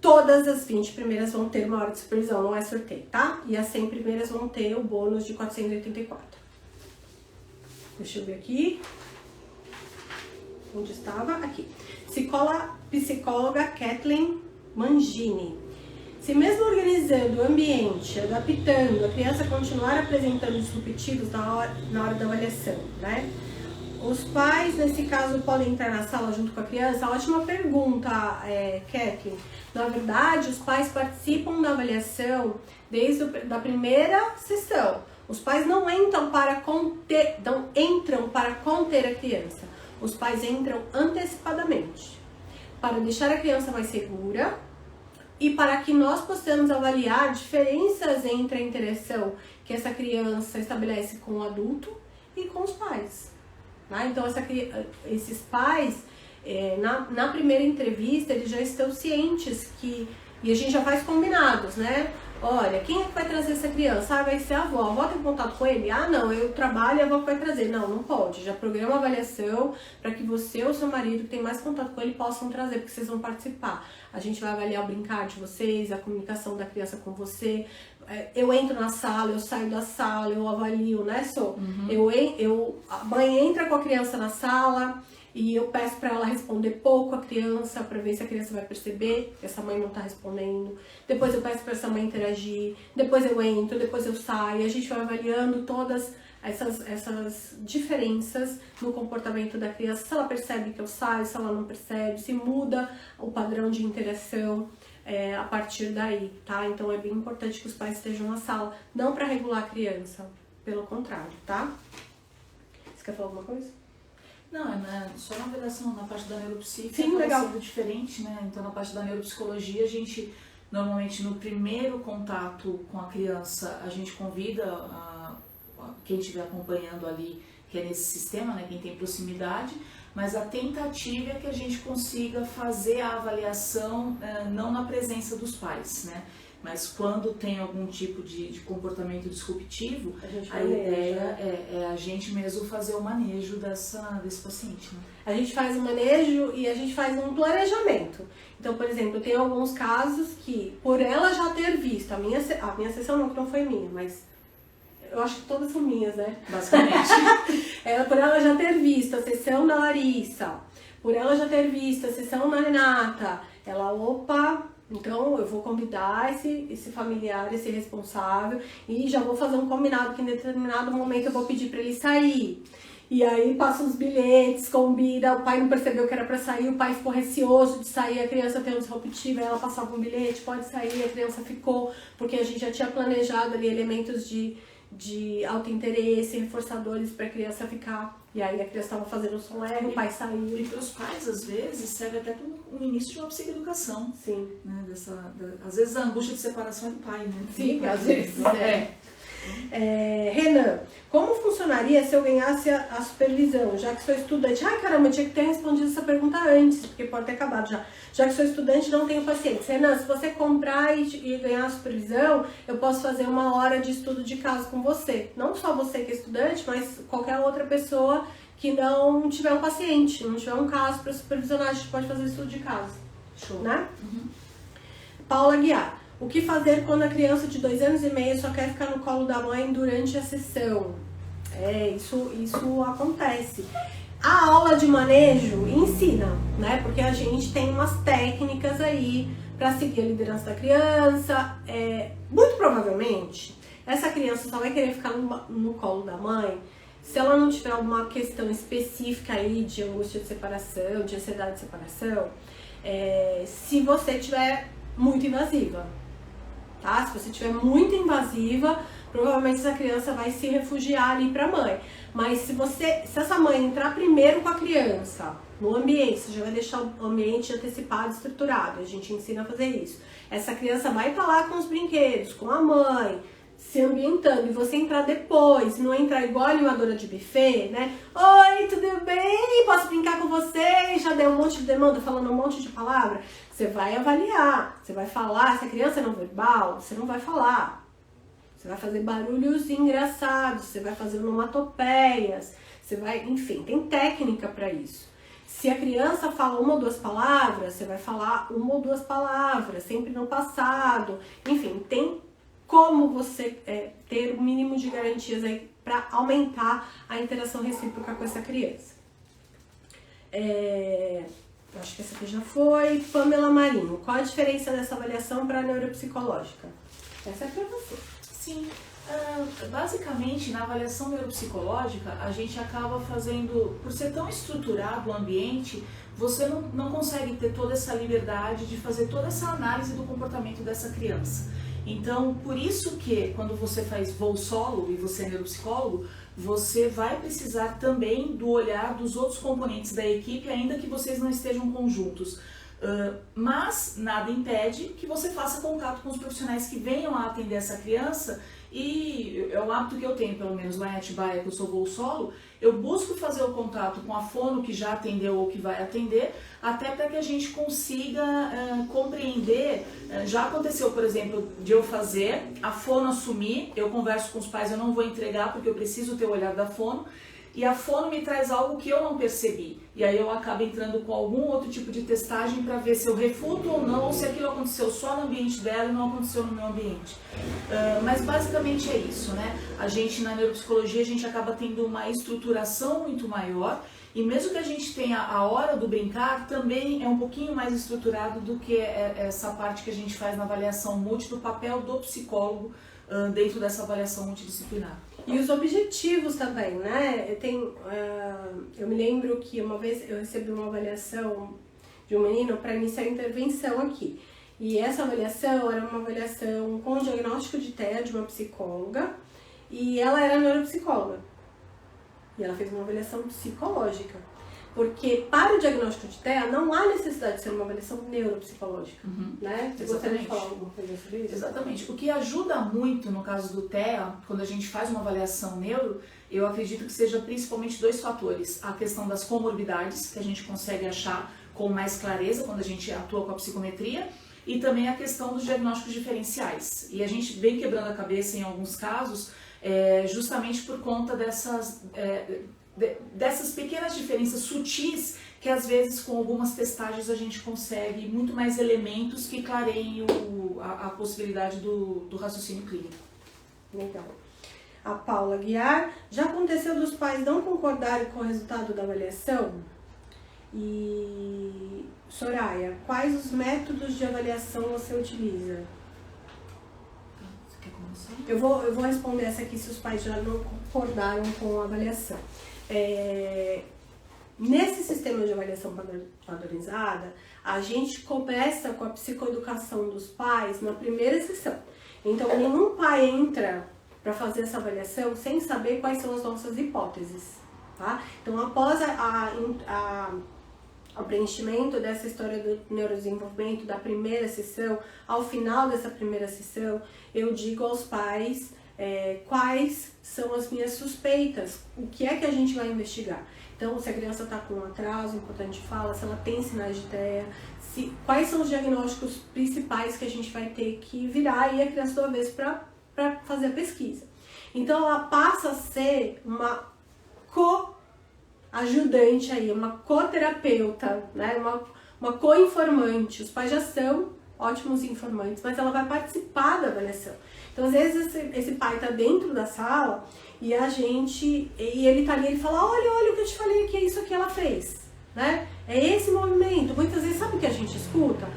Todas as 20 primeiras vão ter uma hora de supervisão, não é sorteio, tá? E as 100 primeiras vão ter o bônus de 484. Deixa eu ver aqui. Onde estava? Aqui. Psicóloga Kathleen Mangini. Se mesmo organizando o ambiente, adaptando, a criança continuar apresentando disruptivos na hora da avaliação, né? Os pais, nesse caso, podem entrar na sala junto com a criança? Ótima pergunta, Kathleen. Na verdade, os pais participam da avaliação desde a primeira sessão. Os pais não entram para conter a criança. Os pais entram antecipadamente, para deixar a criança mais segura e para que nós possamos avaliar diferenças entre a interação que essa criança estabelece com o adulto e com os pais. Tá? Então, esses pais, na primeira entrevista, eles já estão cientes e a gente já faz combinados, né? Olha, quem é que vai trazer essa criança? Vai ser a avó. A avó tem contato com ele? Não, eu trabalho e a avó vai trazer. Não pode. Já programa a avaliação para que você ou seu marido, que tem mais contato com ele, possam trazer, porque vocês vão participar. A gente vai avaliar o brincar de vocês, a comunicação da criança com você. Eu entro na sala, eu saio da sala, eu avalio, né, Sô? A mãe entra com a criança na sala e eu peço para ela responder pouco a criança, para ver se a criança vai perceber que essa mãe não tá respondendo. Depois eu peço para essa mãe interagir, depois eu entro, depois eu saio. A gente vai avaliando todas essas diferenças no comportamento da criança, se ela percebe que eu saio, se ela não percebe, se muda o padrão de interação a partir daí, tá? Então é bem importante que os pais estejam na sala, não para regular a criança, pelo contrário, tá? Você quer falar alguma coisa? Não, só na avaliação, na parte da neuropsíquica. Sim, legal. Sendo diferente, né? Então, na parte da neuropsicologia, a gente, normalmente, no primeiro contato com a criança, a gente convida quem estiver acompanhando ali, que é nesse sistema, né? Quem tem proximidade, mas a tentativa é que a gente consiga fazer a avaliação não na presença dos pais, né? Mas quando tem algum tipo de comportamento disruptivo, a ideia é a gente mesmo fazer o manejo desse paciente, né? A gente faz o manejo e a gente faz um planejamento. Então, por exemplo, tem alguns casos que, por ela já ter visto, a minha sessão não foi minha, mas eu acho que todas são minhas, né? Basicamente. Por ela já ter visto a sessão da Larissa, por ela já ter visto a sessão da Renata, então eu vou convidar esse familiar, esse responsável, e já vou fazer um combinado que em determinado momento eu vou pedir para ele sair. E aí passa os bilhetes, combina, o pai não percebeu que era para sair, o pai ficou receoso de sair, a criança tem um disruptivo, aí ela passava um bilhete, pode sair, a criança ficou, porque a gente já tinha planejado ali elementos de autointeresse, reforçadores para a criança ficar. E aí a criança estava fazendo o som o pai saiu. E para os pais, às vezes, serve até como o início de uma psicoeducação. Sim. Né? Às vezes a angústia de separação é do pai, né? Sim, às vezes. Renan, como funcionaria se eu ganhasse a supervisão, já que sou estudante? Ai, caramba, eu tinha que ter respondido essa pergunta antes, porque pode ter acabado já. Já que sou estudante, não tenho pacientes. Renan, se você comprar e ganhar a supervisão, eu posso fazer uma hora de estudo de caso com você. Não só você que é estudante, mas qualquer outra pessoa que não tiver um paciente, não tiver um caso para supervisionar, a gente pode fazer estudo de caso. Show. Né? Uhum. Paula Guiar. O que fazer quando a criança de 2 anos e meio só quer ficar no colo da mãe durante a sessão? Isso acontece. A aula de manejo ensina, né? Porque a gente tem umas técnicas aí para seguir a liderança da criança. Muito provavelmente, essa criança só vai querer ficar no colo da mãe se ela não tiver alguma questão específica aí de angústia de separação, de ansiedade de separação, se você tiver muito invasiva. Tá? Se você estiver muito invasiva, provavelmente essa criança vai se refugiar ali pra mãe. Mas se essa mãe entrar primeiro com a criança, no ambiente, você já vai deixar o ambiente antecipado, estruturado, a gente ensina a fazer isso. Essa criança vai estar lá com os brinquedos, com a mãe, se ambientando, e você entrar depois, não entrar igual a animadora de buffet, né? Oi, tudo bem? Posso brincar com você? Já deu um monte de demanda, falando um monte de palavra. Você vai avaliar, você vai falar. Se a criança é não verbal, você não vai falar. Você vai fazer barulhos engraçados, você vai fazer onomatopeias, você vai, enfim, tem técnica para isso. Se a criança fala uma ou duas palavras, você vai falar uma ou duas palavras, sempre no passado. Enfim, tem como você ter o mínimo de garantias aí para aumentar a interação recíproca com essa criança. Eu acho que essa aqui já foi. Pamela Marinho, qual a diferença dessa avaliação para a neuropsicológica? Essa é para você. Sim, basicamente na avaliação neuropsicológica a gente acaba fazendo, por ser tão estruturado o ambiente, você não consegue ter toda essa liberdade de fazer toda essa análise do comportamento dessa criança. Então, por isso que quando você faz voo solo e você é neuropsicólogo, você vai precisar também do olhar dos outros componentes da equipe, ainda que vocês não estejam conjuntos. Mas nada impede que você faça contato com os profissionais que venham a atender essa criança, e é um hábito que eu tenho, pelo menos lá em Atibaia, que eu sou voo solo, eu busco fazer o contato com a fono que já atendeu ou que vai atender, até para que a gente consiga compreender. Já aconteceu, por exemplo, de eu fazer, a fono assumir, eu converso com os pais, eu não vou entregar porque eu preciso ter o olhar da fono, e a fono me traz algo que eu não percebi. E aí eu acabo entrando com algum outro tipo de testagem para ver se eu refuto ou não, ou se aquilo aconteceu só no ambiente dela e não aconteceu no meu ambiente. Mas basicamente é isso, né? A gente, na neuropsicologia, a gente acaba tendo uma estruturação muito maior, e mesmo que a gente tenha a hora do brincar, também é um pouquinho mais estruturado do que essa parte que a gente faz na avaliação multi, do papel do psicólogo dentro dessa avaliação multidisciplinar. E os objetivos também, né? Eu me lembro que uma vez eu recebi uma avaliação de um menino para iniciar a intervenção aqui. E essa avaliação era uma avaliação com diagnóstico de TEA de uma psicóloga, e ela era neuropsicóloga. E ela fez uma avaliação psicológica. Porque para o diagnóstico de TEA não há necessidade de ser uma avaliação neuropsicológica, né? Você gostaria de falar alguma coisa sobre isso? Exatamente. O que ajuda muito no caso do TEA, quando a gente faz uma avaliação neuro, eu acredito que seja principalmente dois fatores. A questão das comorbidades, que a gente consegue achar com mais clareza quando a gente atua com a psicometria, e também a questão dos diagnósticos diferenciais. E a gente vem quebrando a cabeça em alguns casos, justamente por conta dessas pequenas diferenças sutis, que às vezes com algumas testagens a gente consegue muito mais elementos que clareiem a possibilidade do raciocínio clínico. Legal. A Paula Guiar, já aconteceu dos pais não concordarem com o resultado da avaliação? E Soraya, quais os métodos de avaliação você utiliza? Você quer começar? Eu vou responder essa aqui se os pais já não concordaram com a avaliação. Nesse sistema de avaliação padronizada, a gente começa com a psicoeducação dos pais na primeira sessão. Então, nenhum pai entra para fazer essa avaliação sem saber quais são as nossas hipóteses, tá? Então, após o preenchimento dessa história do neurodesenvolvimento da primeira sessão, ao final dessa primeira sessão, eu digo aos pais quais são as minhas suspeitas, o que é que a gente vai investigar. Então, se a criança está com um atraso, importante fala, se ela tem sinais de TEA, quais são os diagnósticos principais que a gente vai ter que virar e a criança do avesso para fazer a pesquisa. Então, ela passa a ser uma co-ajudante aí, uma co-terapeuta, né? uma co-informante. Os pais já são ótimos informantes, mas ela vai participar da avaliação. Então, às vezes, esse pai está dentro da sala e ele tá ali, ele fala, olha o que eu te falei aqui, é isso que ela fez, né? É esse movimento. Muitas vezes, sabe o que a gente escuta?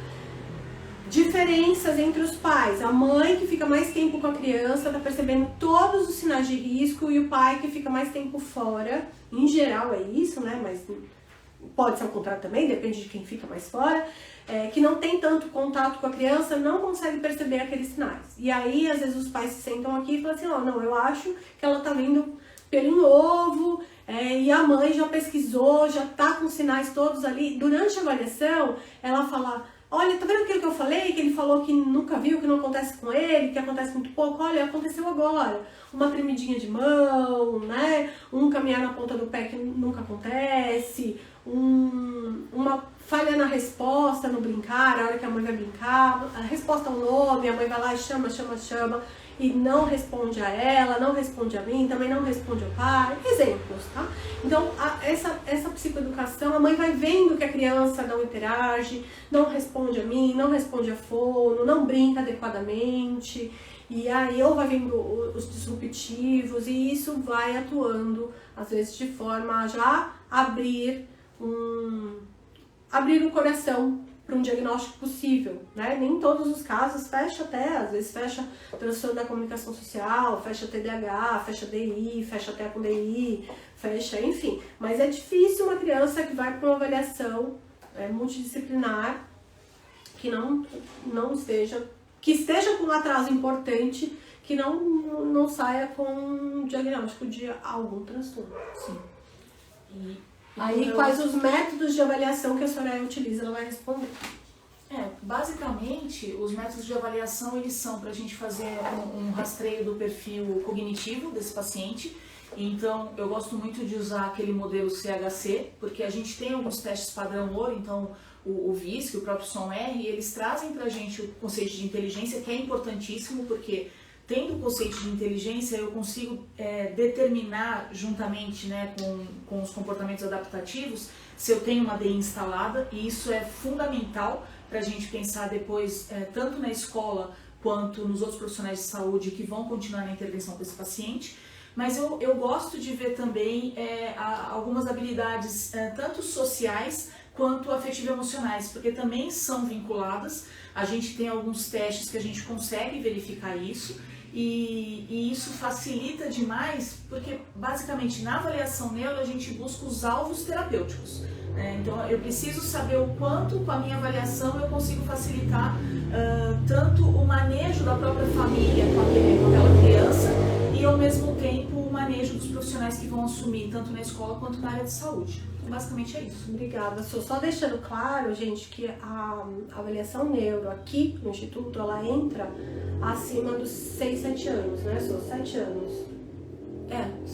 Diferenças entre os pais. A mãe que fica mais tempo com a criança está percebendo todos os sinais de risco, e o pai que fica mais tempo fora. Em geral é isso, né? Mas pode ser o contrário também, depende de quem fica mais fora. Que não tem tanto contato com a criança, não consegue perceber aqueles sinais. E aí, às vezes, os pais se sentam aqui e falam assim, não, eu acho que ela tá vendo pelo em ovo, e a mãe já pesquisou, já tá com sinais todos ali. Durante a avaliação, ela fala, olha, tá vendo aquilo que eu falei? Que ele falou que nunca viu, que não acontece com ele, que acontece muito pouco. Olha, aconteceu agora. Uma tremidinha de mão, né? Um caminhar na ponta do pé que nunca acontece. Uma falha na resposta, no brincar, a hora que a mãe vai brincar. A resposta ao nome, a mãe vai lá e chama. E não responde a ela, não responde a mim, também não responde ao pai. Exemplos, tá? Então, essa psicoeducação, a mãe vai vendo que a criança não interage, não responde a mim, não responde a fono, não brinca adequadamente. E aí, ou vai vendo os disruptivos, e isso vai atuando, às vezes, de forma a já abrir o coração para um diagnóstico possível, né? Nem em todos os casos fecha até, às vezes fecha transtorno da comunicação social, fecha TDAH, fecha DI, fecha até com DI, fecha, enfim. Mas é difícil uma criança que vai para uma avaliação multidisciplinar que esteja com um atraso importante, que não saia com um diagnóstico de algum transtorno. Sim. Aí, quais os métodos de avaliação que a Soraya utiliza, ela vai responder. Basicamente, os métodos de avaliação, eles são para a gente fazer um rastreio do perfil cognitivo desse paciente. Então, eu gosto muito de usar aquele modelo CHC, porque a gente tem alguns testes padrão ouro, então o VISC, o próprio SOM-R, eles trazem para a gente o conceito de inteligência, que é importantíssimo, porque tendo o conceito de inteligência, eu consigo determinar juntamente, né, com os comportamentos adaptativos se eu tenho uma DI instalada, e isso é fundamental para a gente pensar depois, tanto na escola quanto nos outros profissionais de saúde que vão continuar na intervenção com esse paciente. Mas eu gosto de ver também algumas habilidades, tanto sociais quanto afetivo-emocionais, porque também são vinculadas. A gente tem alguns testes que a gente consegue verificar isso, e isso facilita demais, porque basicamente na avaliação neuro a gente busca os alvos terapêuticos. Então eu preciso saber o quanto com a minha avaliação eu consigo facilitar tanto o manejo da própria família com aquela criança, e ao mesmo tempo o manejo dos profissionais que vão assumir tanto na escola quanto na área de saúde. Então, basicamente é isso. Obrigada, só deixando claro, gente, que a avaliação neuro aqui no Instituto, ela entra acima dos 6, 7 anos, né? Só 7 anos.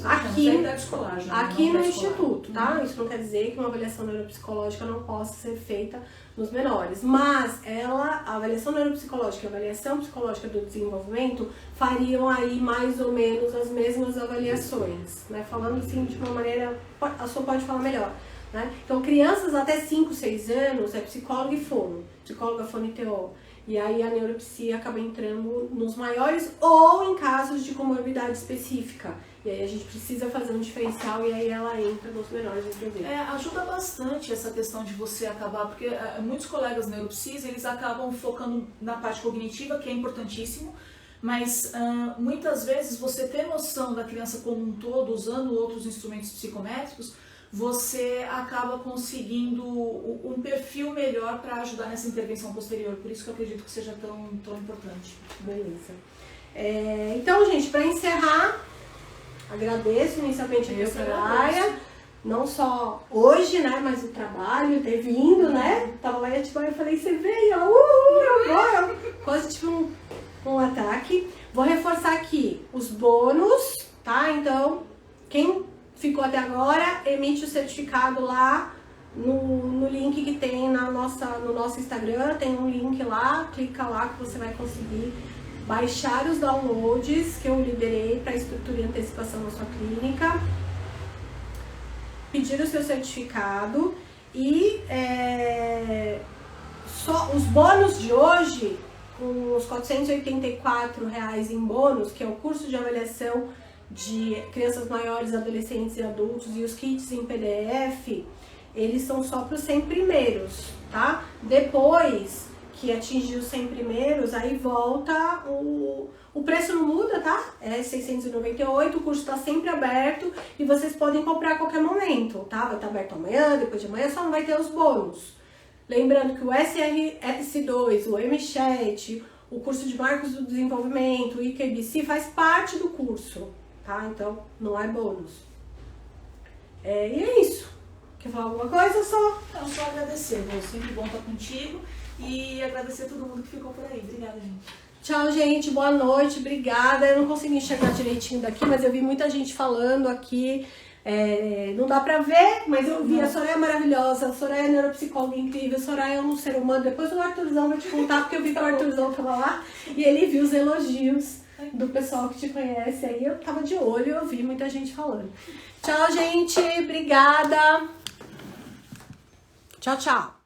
Aqui, é idade escolar, já, aqui no escolar. Instituto, tá? Isso não quer dizer que uma avaliação neuropsicológica não possa ser feita nos menores, mas a avaliação neuropsicológica e a avaliação psicológica do desenvolvimento fariam aí mais ou menos as mesmas avaliações, né? Falando assim de uma maneira, a sua pode falar melhor, né? Então, crianças até 5, 6 anos é psicólogo e fono, psicóloga, fono e TO. E aí a neuropsia acaba entrando nos maiores ou em casos de comorbidade específica. E aí a gente precisa fazer um diferencial e aí ela entra nos menores inclusive. Ajuda bastante essa questão de você acabar, porque muitos colegas neuropsis, eles acabam focando na parte cognitiva, que é importantíssimo, mas muitas vezes você ter noção da criança como um todo, usando outros instrumentos psicométricos, você acaba conseguindo um perfil melhor para ajudar nessa intervenção posterior. Por isso que eu acredito que seja tão importante. Beleza. Então, gente, para encerrar, agradeço inicialmente a Soraya, não só hoje, né, mas o trabalho, ter vindo, né? Tava lá em Atibaia, eu falei, você veio, agora, quase tive um ataque. Vou reforçar aqui os bônus, tá? Então, quem ficou até agora, emite o certificado lá no link que tem no nosso Instagram, tem um link lá, clica lá que você vai conseguir baixar os downloads que eu liberei para estrutura e antecipação na sua clínica, pedir o seu certificado e só os bônus de hoje, com os R$484 em bônus, que é o curso de avaliação de crianças maiores, adolescentes e adultos e os kits em PDF, eles são só para os 100 primeiros, tá? Depois que atingir os 100 primeiros, aí volta, o preço não muda, tá? É 698, o curso está sempre aberto e vocês podem comprar a qualquer momento, tá? Vai estar aberto amanhã, depois de amanhã, só não vai ter os bônus. Lembrando que o SRS2, o MChat, o curso de Marcos do Desenvolvimento, o IKBC faz parte do curso, tá? Então, não é bônus. E é isso. Quer falar alguma coisa? Não, só agradecer, Rô. Sempre bom estar contigo e agradecer a todo mundo que ficou por aí. Obrigada, gente. Tchau, gente. Boa noite. Obrigada. Eu não consegui enxergar direitinho daqui, mas eu vi muita gente falando aqui. Não dá pra ver, mas eu vi. A Soraya é maravilhosa. A Soraya é neuropsicóloga incrível. A Soraya é um ser humano. Depois o Arthurzão vai te contar, porque eu vi que o Arthurzão tava lá e ele viu os elogios do pessoal que te conhece. Aí eu tava de olho e eu vi muita gente falando. Tchau, gente. Obrigada. Tchau, tchau.